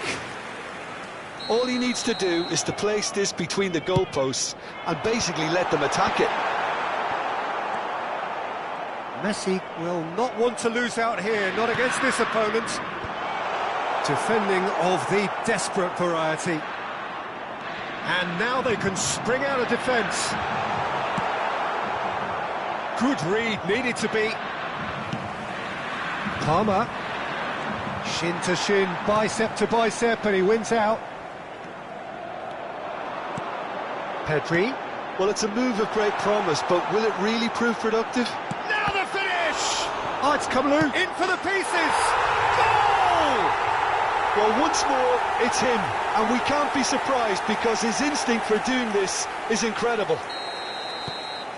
All he needs to do is to place this between the goalposts and basically let them attack it. Messi will not want to lose out here, not against this opponent. Defending of the desperate variety. And now they can spring out of defence. Good read, needed to be. Palmer. Shin to shin, bicep to bicep, and he wins out. Pedri. Well, it's a move of great promise, but will it really prove productive? Now the finish! Oh, it's come loose. In for the pieces! Goal! Well, once more, it's him, and we can't be surprised because his instinct for doing this is incredible.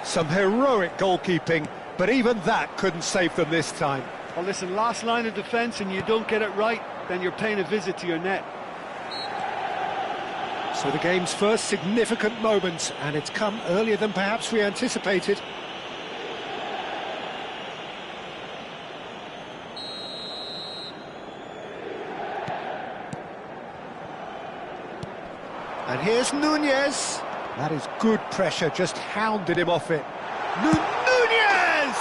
Some heroic goalkeeping, but even that couldn't save them this time. Well, listen, last line of defence and you don't get it right, then you're paying a visit to your net. So the game's first significant moment, and it's come earlier than perhaps we anticipated. And here's Nunez. That is good pressure, just hounded him off it. Nunez!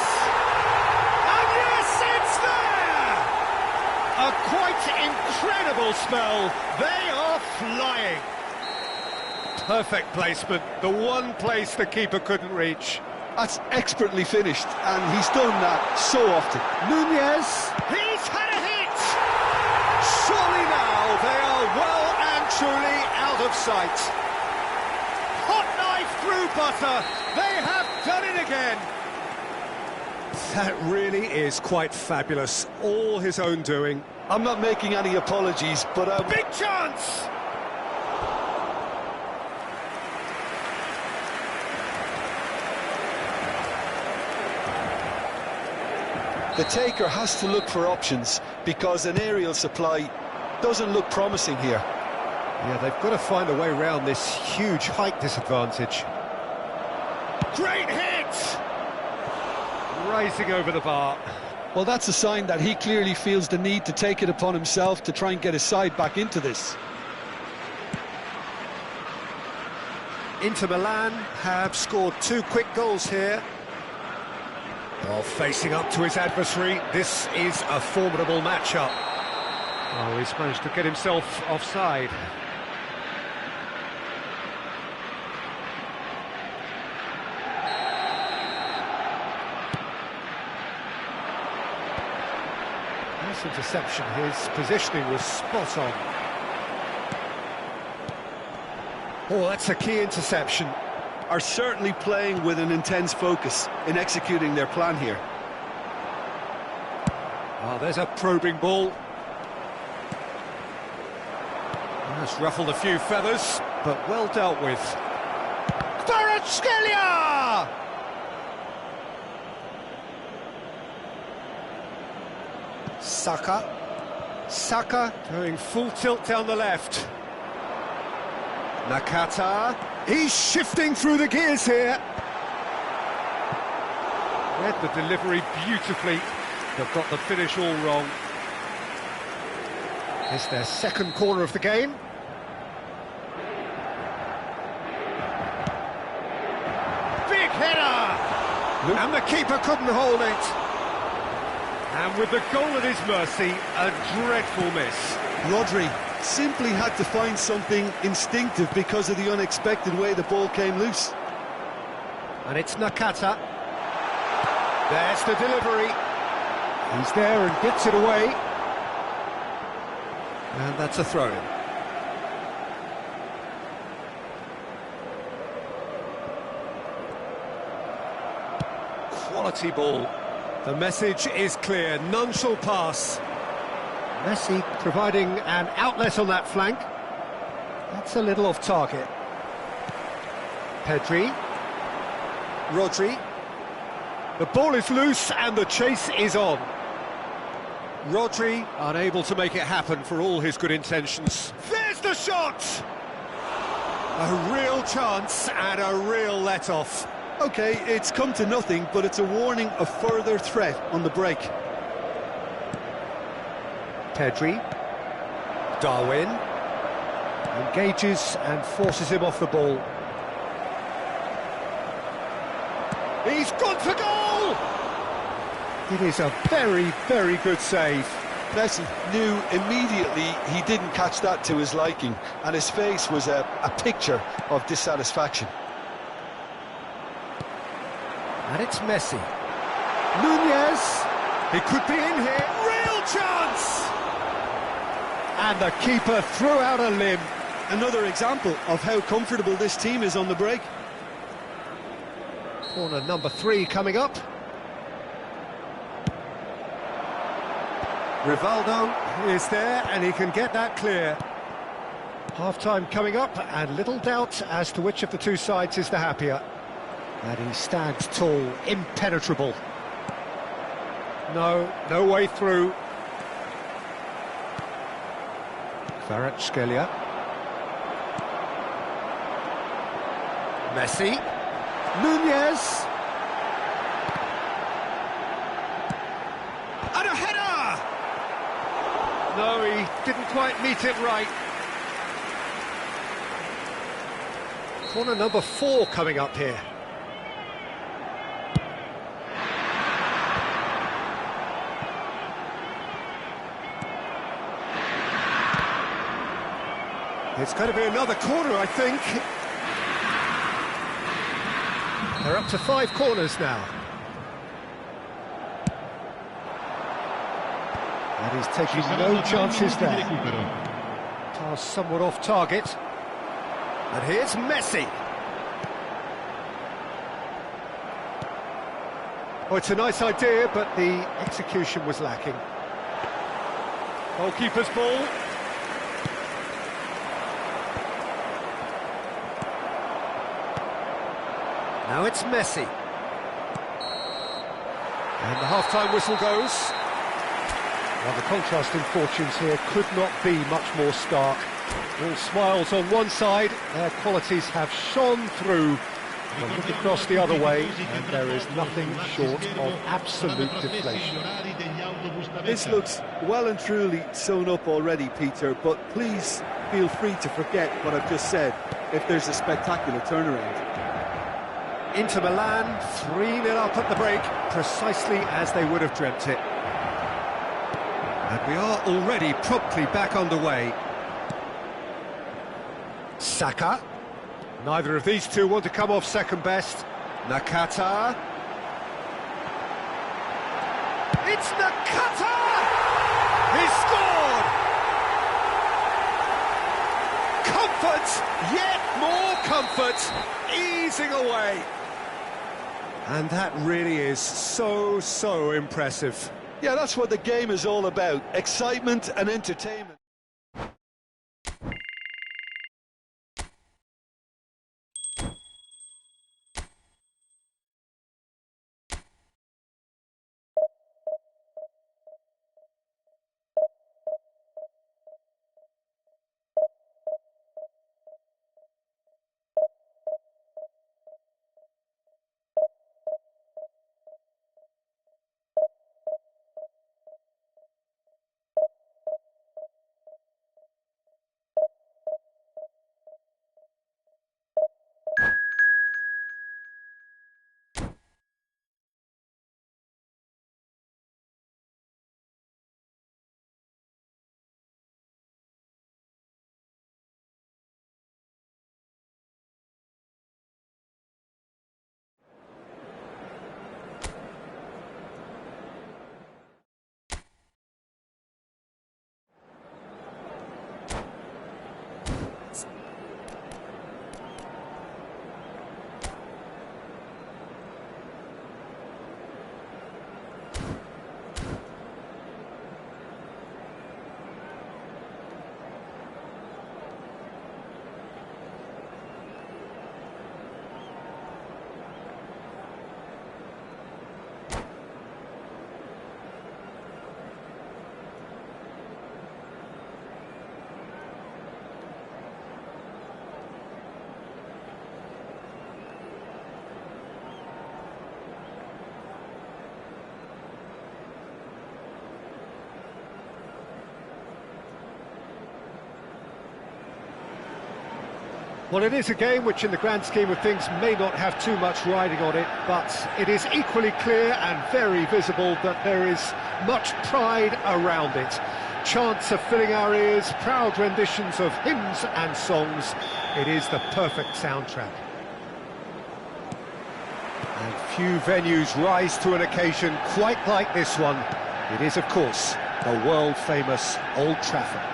And yes, it's there! A quite incredible spell. They are flying. Perfect placement, the one place the keeper couldn't reach. That's expertly finished, and he's done that so often. Nunez! He's had a hit! Surely now they are well and truly out of sight. Hot knife through butter, they have done it again. That really is quite fabulous, all his own doing. I'm not making any apologies, but big chance! The taker has to look for options because an aerial supply doesn't look promising here. Yeah, they've got to find a way around this huge height disadvantage. Great hit! Rising over the bar. Well, that's a sign that he clearly feels the need to take it upon himself to try and get his side back into this. Inter Milan have scored 2 quick goals here. While facing up to his adversary, this is a formidable matchup. Oh, he's managed to get himself offside. Nice interception, his positioning was spot on. Oh, that's a key interception. Are certainly playing with an intense focus in executing their plan here. Oh, there's a probing ball. That's ruffled a few feathers, but well dealt with. Kvaratskhelia! Saka going full tilt down the left. Nakata, he's shifting through the gears here. Read the delivery beautifully, but got the finish all wrong. It's their second corner of the game. Big header! And the keeper couldn't hold it. And with the goal at his mercy, a dreadful miss. Rodri simply had to find something instinctive because of the unexpected way the ball came loose. And it's Nakata. There's the delivery. He's there and gets it away. And that's a throw-in. Quality ball. The message is clear, none shall pass. Messi providing an outlet on that flank. That's a little off target. Pedri. Rodri. The ball is loose and the chase is on. Rodri unable to make it happen for all his good intentions. There's the shot! A real chance and a real let-off. OK, it's come to nothing, but it's a warning of further threat on the break. Pedri. Darwin. Engages and forces him off the ball. He's gone for goal! It is a very, very good save. Messi knew immediately he didn't catch that to his liking, and his face was a picture of dissatisfaction. And it's Messi. Nunez. He could be in here. Real chance! And the keeper threw out a limb. Another example of how comfortable this team is on the break. Corner number 3 coming up. Rivaldo is there and he can get that clear. Half-time coming up and little doubt as to which of the two sides is the happier. And he stands tall, impenetrable. No way through. Kvaratskhelia. Messi. Nunez. And a header! No, he didn't quite meet it right. Corner number 4 coming up here. It's going to be another corner, I think. They're up to 5 corners now. And he's taking no chances there. Pass somewhat off target. And here's Messi. Oh, it's a nice idea, but the execution was lacking. Goalkeeper's ball. Now it's Messi. And the half-time whistle goes. Well, the contrast in fortunes here could not be much more stark. All smiles on one side, their qualities have shone through. But look across the other way, and there is nothing short of absolute deflation. This looks well and truly sewn up already, Peter, but please feel free to forget what I've just said if there's a spectacular turnaround. Inter Milan, 3-0 up at the break, precisely as they would have dreamt it. And we are already promptly back underway. Saka. Neither of these two want to come off second best. Nakata. It's Nakata! He scored! Comfort, yet more comfort, easing away. And that really is so impressive. Yeah, that's what the game is all about. Excitement and entertainment. Well, it is a game which in the grand scheme of things may not have too much riding on it, but it is equally clear and very visible that there is much pride around it. Chants are filling our ears, proud renditions of hymns and songs. It is the perfect soundtrack. And few venues rise to an occasion quite like this one. It is, of course, the world-famous Old Trafford.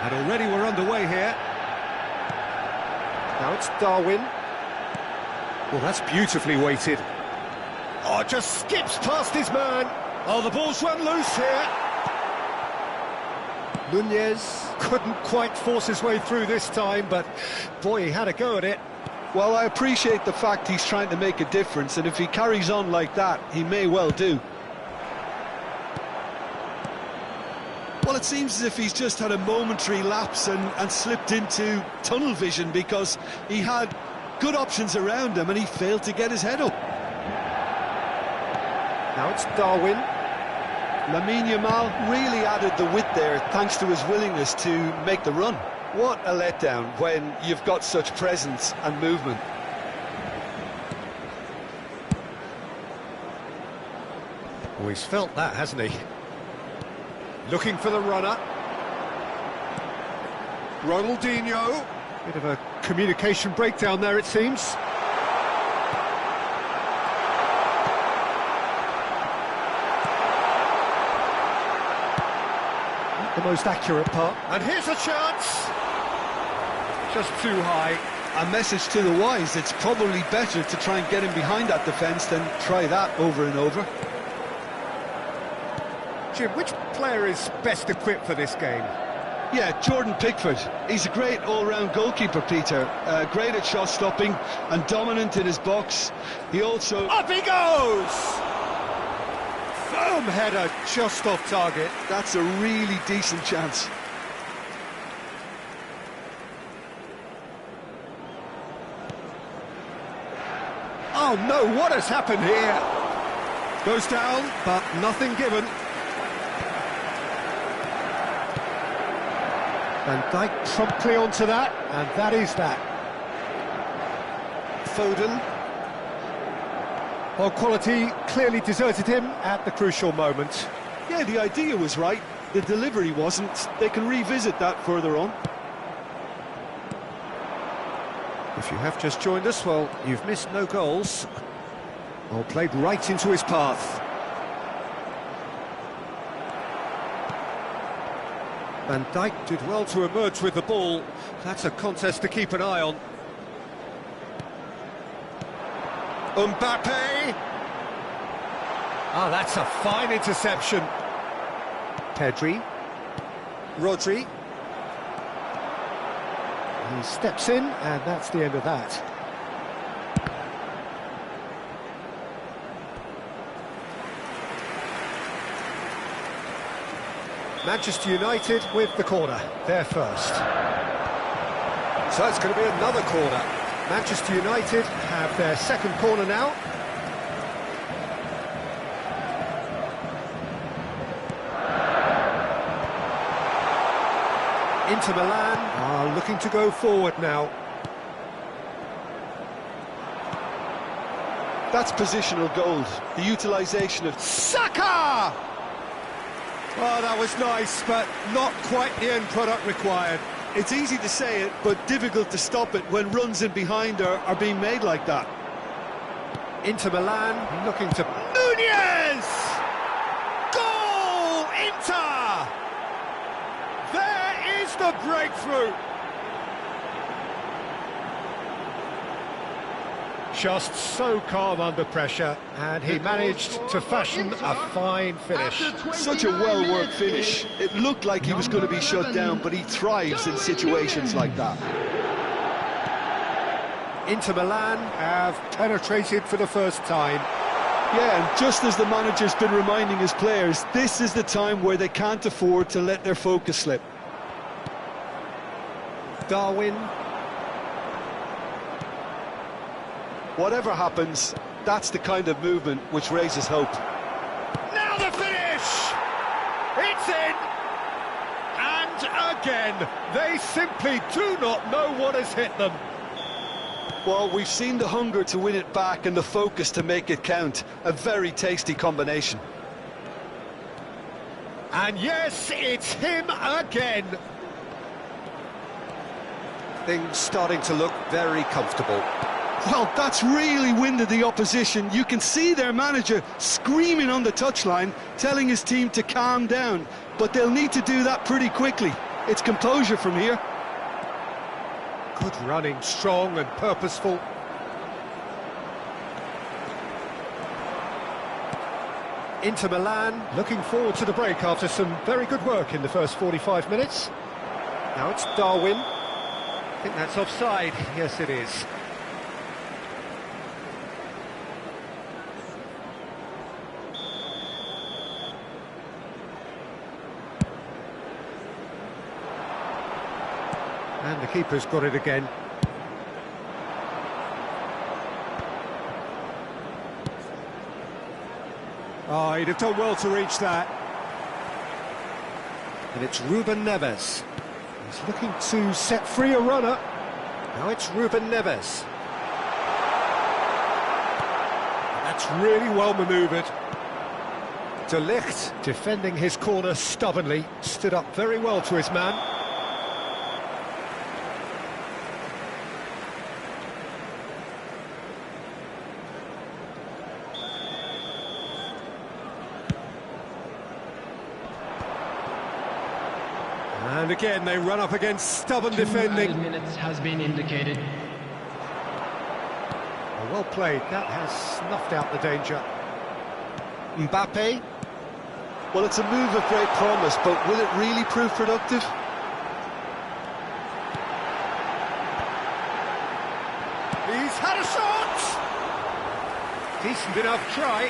And already we're underway here. Now it's Darwin. Well, that's beautifully weighted. Oh, just skips past his man. Oh, the ball's run loose here. Nunez couldn't quite force his way through this time, but boy, he had a go at it. Well, I appreciate the fact he's trying to make a difference, and if he carries on like that, he may well do. Well, it seems as if he's just had a momentary lapse and slipped into tunnel vision, because he had good options around him and he failed to get his head up. Now it's Darwin. Lamine Yamal really added the width there thanks to his willingness to make the run. What a letdown when you've got such presence and movement. Oh, he's felt that, hasn't he? Looking for the runner. Ronaldinho. Bit of a communication breakdown there, it seems. Not the most accurate part. And here's a chance. Just too high. A message to the wise, it's probably better to try and get him behind that defence than try that over and over. Jim, which player is best equipped for this game? Yeah, Jordan Pickford. He's a great all-round goalkeeper, Peter. Great at shot stopping and dominant in his box. He also... Up he goes! Firm header, just off target. That's a really decent chance. Oh no, what has happened here? Goes down, but nothing given. Van Dijk promptly onto that, and that is that. Foden. Well, quality clearly deserted him at the crucial moment. Yeah, the idea was right. The delivery wasn't. They can revisit that further on. If you have just joined us, well, you've missed no goals. Or played right into his path. Van Dijk did well to emerge with the ball. That's a contest to keep an eye on. Mbappe! Ah, that's a fine interception. Pedri. Rodri. He steps in, and that's the end of that. Manchester United with the corner, they're first. So it's going to be another corner. Manchester United have their second corner now. Inter Milan are looking to go forward now. That's positional gold. The utilisation of... Saka! Oh, that was nice, but not quite the end product required. It's easy to say it, but difficult to stop it when runs in behind are being made like that. Inter Milan looking to... Nunez! Goal! Inter! There is the breakthrough! Just so calm under pressure, and he managed to fashion a fine finish. Such a well-worked finish. It looked like he was going to be shut down, but he thrives in situations like that. Inter Milan have penetrated for the first time. Yeah, and just as the manager's been reminding his players, this is the time where they can't afford to let their focus slip. Darwin. Whatever happens, that's the kind of movement which raises hope. Now the finish! It's in! And again, they simply do not know what has hit them. Well, we've seen the hunger to win it back and the focus to make it count. A very tasty combination. And yes, it's him again. Things starting to look very comfortable. Well, that's really winded the opposition. You can see their manager screaming on the touchline, telling his team to calm down. But they'll need to do that pretty quickly. It's composure from here. Good running, strong and purposeful. Inter Milan looking forward to the break after some very good work in the first 45 minutes. Now it's Darwin. I think that's offside. Yes, it is. And the keeper's got it again. Oh, he'd have done well to reach that. And it's Ruben Neves. He's looking to set free a runner. Now it's Ruben Neves. That's really well manoeuvred. De Ligt, defending his corner stubbornly, stood up very well to his man. And again, they run up against stubborn defending. 2 minutes has been indicated. Well played, that has snuffed out the danger. Mbappe. Well, it's a move of great promise, but will it really prove productive? He's had a shot! Decent enough try.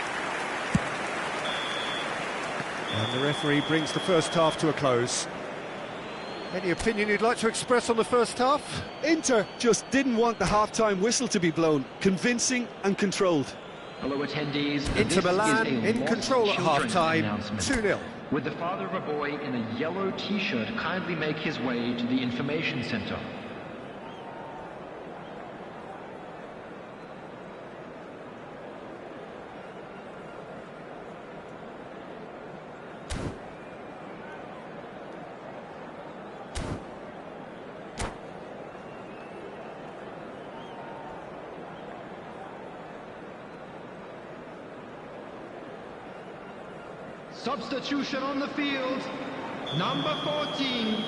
And the referee brings the first half to a close. Any opinion you'd like to express on the first half? Inter just didn't want the half-time whistle to be blown. Convincing and controlled. Hello attendees. Inter Milan This is a in lost control at children half-time, announcement. 2-0. Would the father of a boy in a yellow t-shirt kindly make his way to the information center? Substitution on the field. Number 14,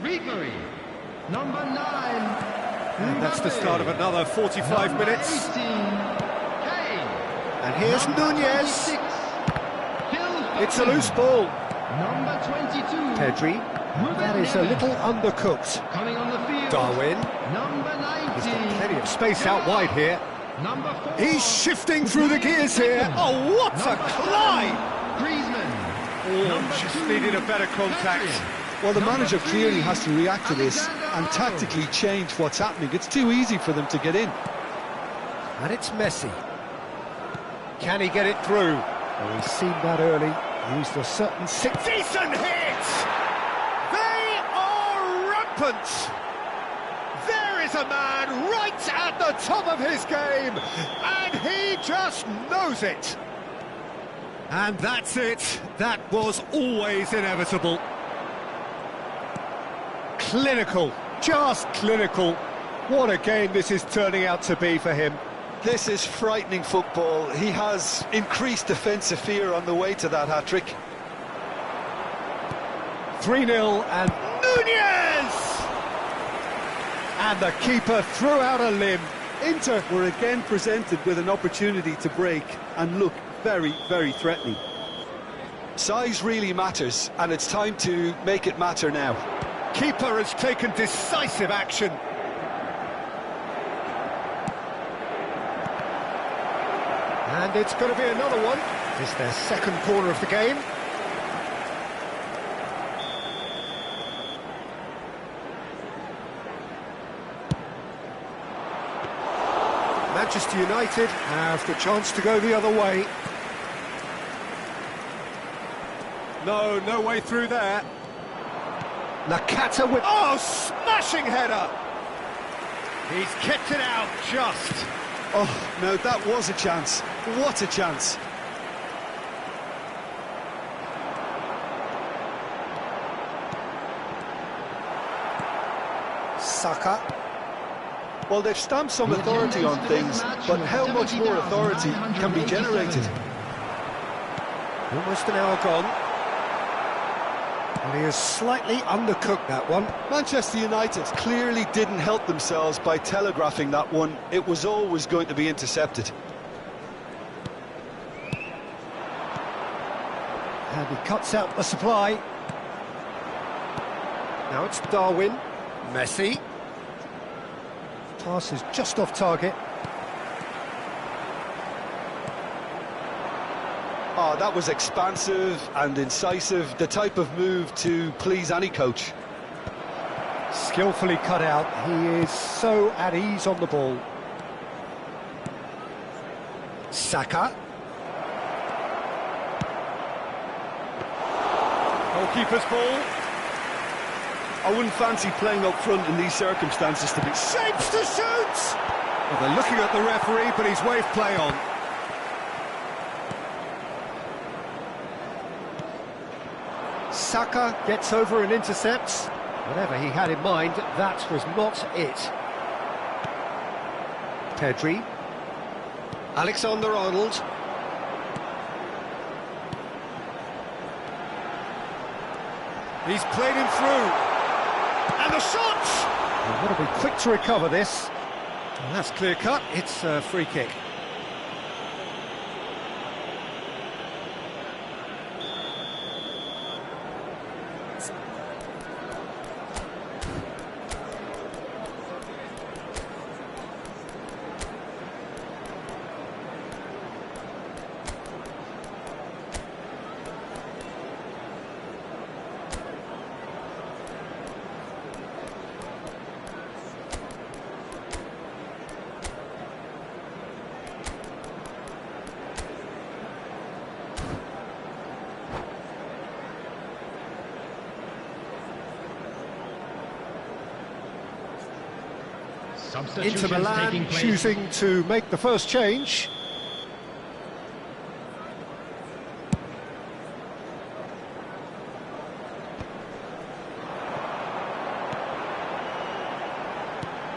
Ribery. Number 9, And that's the start of another 45 Number minutes. 18, Kane. And here's Number Nunez. 26, Phil It's a Foden. loose ball. Number 22, Pedri. That is a little undercooked. coming on the field. Darwin. Number 19, He's got plenty of space out wide here. Number 4, He's shifting through the gears here. Oh, what a Number climb! 7, Griezmann. Oh, Number just 2, needed a better contact. Pedri. Well, the Number manager 3, clearly has to react to this and Alexander-Arnold. tactically change what's happening. It's too easy for them to get in. And it's Messi. Can he get it through? Well, he's seen that early. Used a certain decent hit! They are rampant! There is a man right at the top of his game, and he just knows it. And that's it. That was always inevitable. Clinical, just clinical. What a game this is turning out to be for him. This is frightening football. He has increased defensive fear on the way to that hat-trick. 3-0 and Nunez! And the keeper threw out a limb. Inter were again presented with an opportunity to break and look very, very threatening. Size really matters, and it's time to make it matter now. Keeper has taken decisive action. And it's going to be another one. It's their second corner of the game. Manchester United have the chance to go the other way. No way through there. Nakata with... Oh, smashing header! He's kept it out just. Oh, no, that was a chance. What a chance. Saka. Well, they've stamped some authority on things, but how much more authority can be generated? Almost an hour gone. And he has slightly undercooked that one. Manchester United clearly didn't help themselves by telegraphing that one. It was always going to be intercepted. And he cuts out the supply. Now it's Darwin. Messi. Pass is just off target. Oh, that was expansive and incisive, the type of move to please any coach. Skillfully cut out. He is so at ease on the ball. Saka. Goalkeeper's ball. I wouldn't fancy playing up front in these circumstances to be... Shapes to shoot! Well, they're looking at the referee, but he's waved play on. Saka gets over and intercepts. Whatever he had in mind, that was not it. Pedri. Alexander-Arnold. He's played him through. And the shot! They've got to be quick to recover this. And that's clear cut. It's a free kick. Inter Milan choosing to make the first change.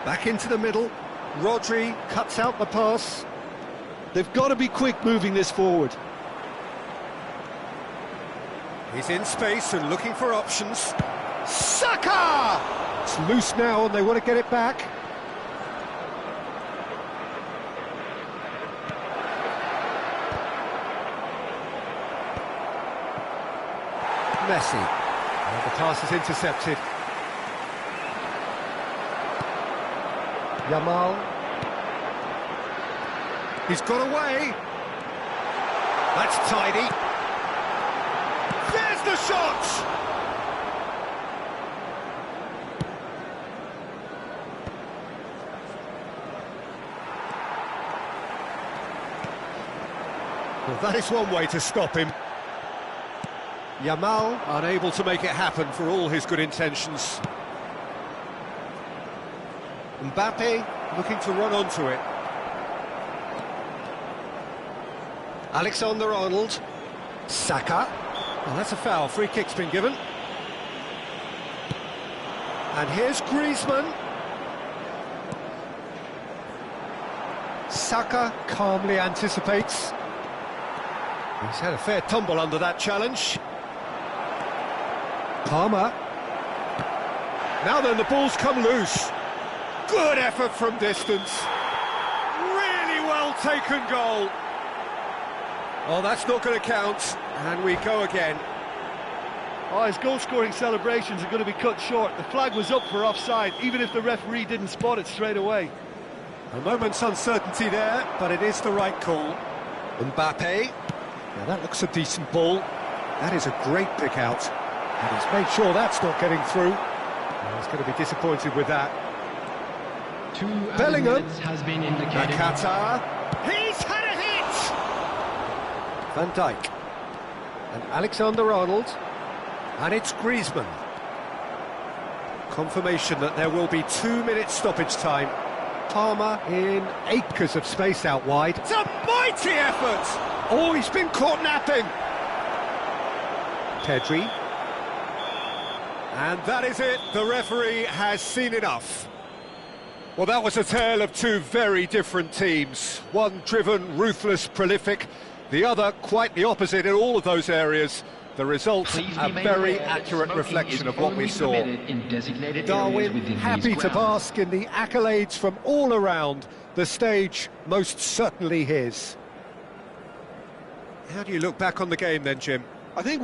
Back into the middle. Rodri cuts out the pass. They've got to be quick moving this forward. He's in space and looking for options. Saka! It's loose now and they want to get it back. Messi. And the pass is intercepted. Yamal. He's got away. That's tidy. There's the shot! Well, that is one way to stop him. Yamal unable to make it happen for all his good intentions. Mbappe looking to run onto it. Alexander-Arnold. Saka. Well, that's a foul. Free kick's been given. And here's Griezmann. Saka calmly anticipates. He's had a fair tumble under that challenge. Palmer. Now then, the ball's come loose. Good effort from distance. Really well taken goal. Oh, that's not going to count. And we go again. Oh, his goal-scoring celebrations are going to be cut short. The flag was up for offside, even if the referee didn't spot it straight away. A moment's uncertainty there, but it is the right call. Mbappe. Now that looks a decent ball. That is a great pick out. And he's made sure that's not getting through. Well, he's going to be disappointed with that. Bellingham. Has been indicated. Nakata. He's had a hit! Van Dijk. And Alexander-Arnold. And it's Griezmann. Confirmation that there will be 2 minutes stoppage time. Palmer in acres of space out wide. It's a mighty effort! Oh, he's been caught napping. Pedri. And that is it. The referee has seen enough. Well, that was a tale of two very different teams. One driven, ruthless, prolific. The other quite the opposite in all of those areas. The results a very accurate reflection of what we saw. Darwin happy to bask in the accolades from all around. The stage most certainly his. How do you look back on the game then, Jim? I think we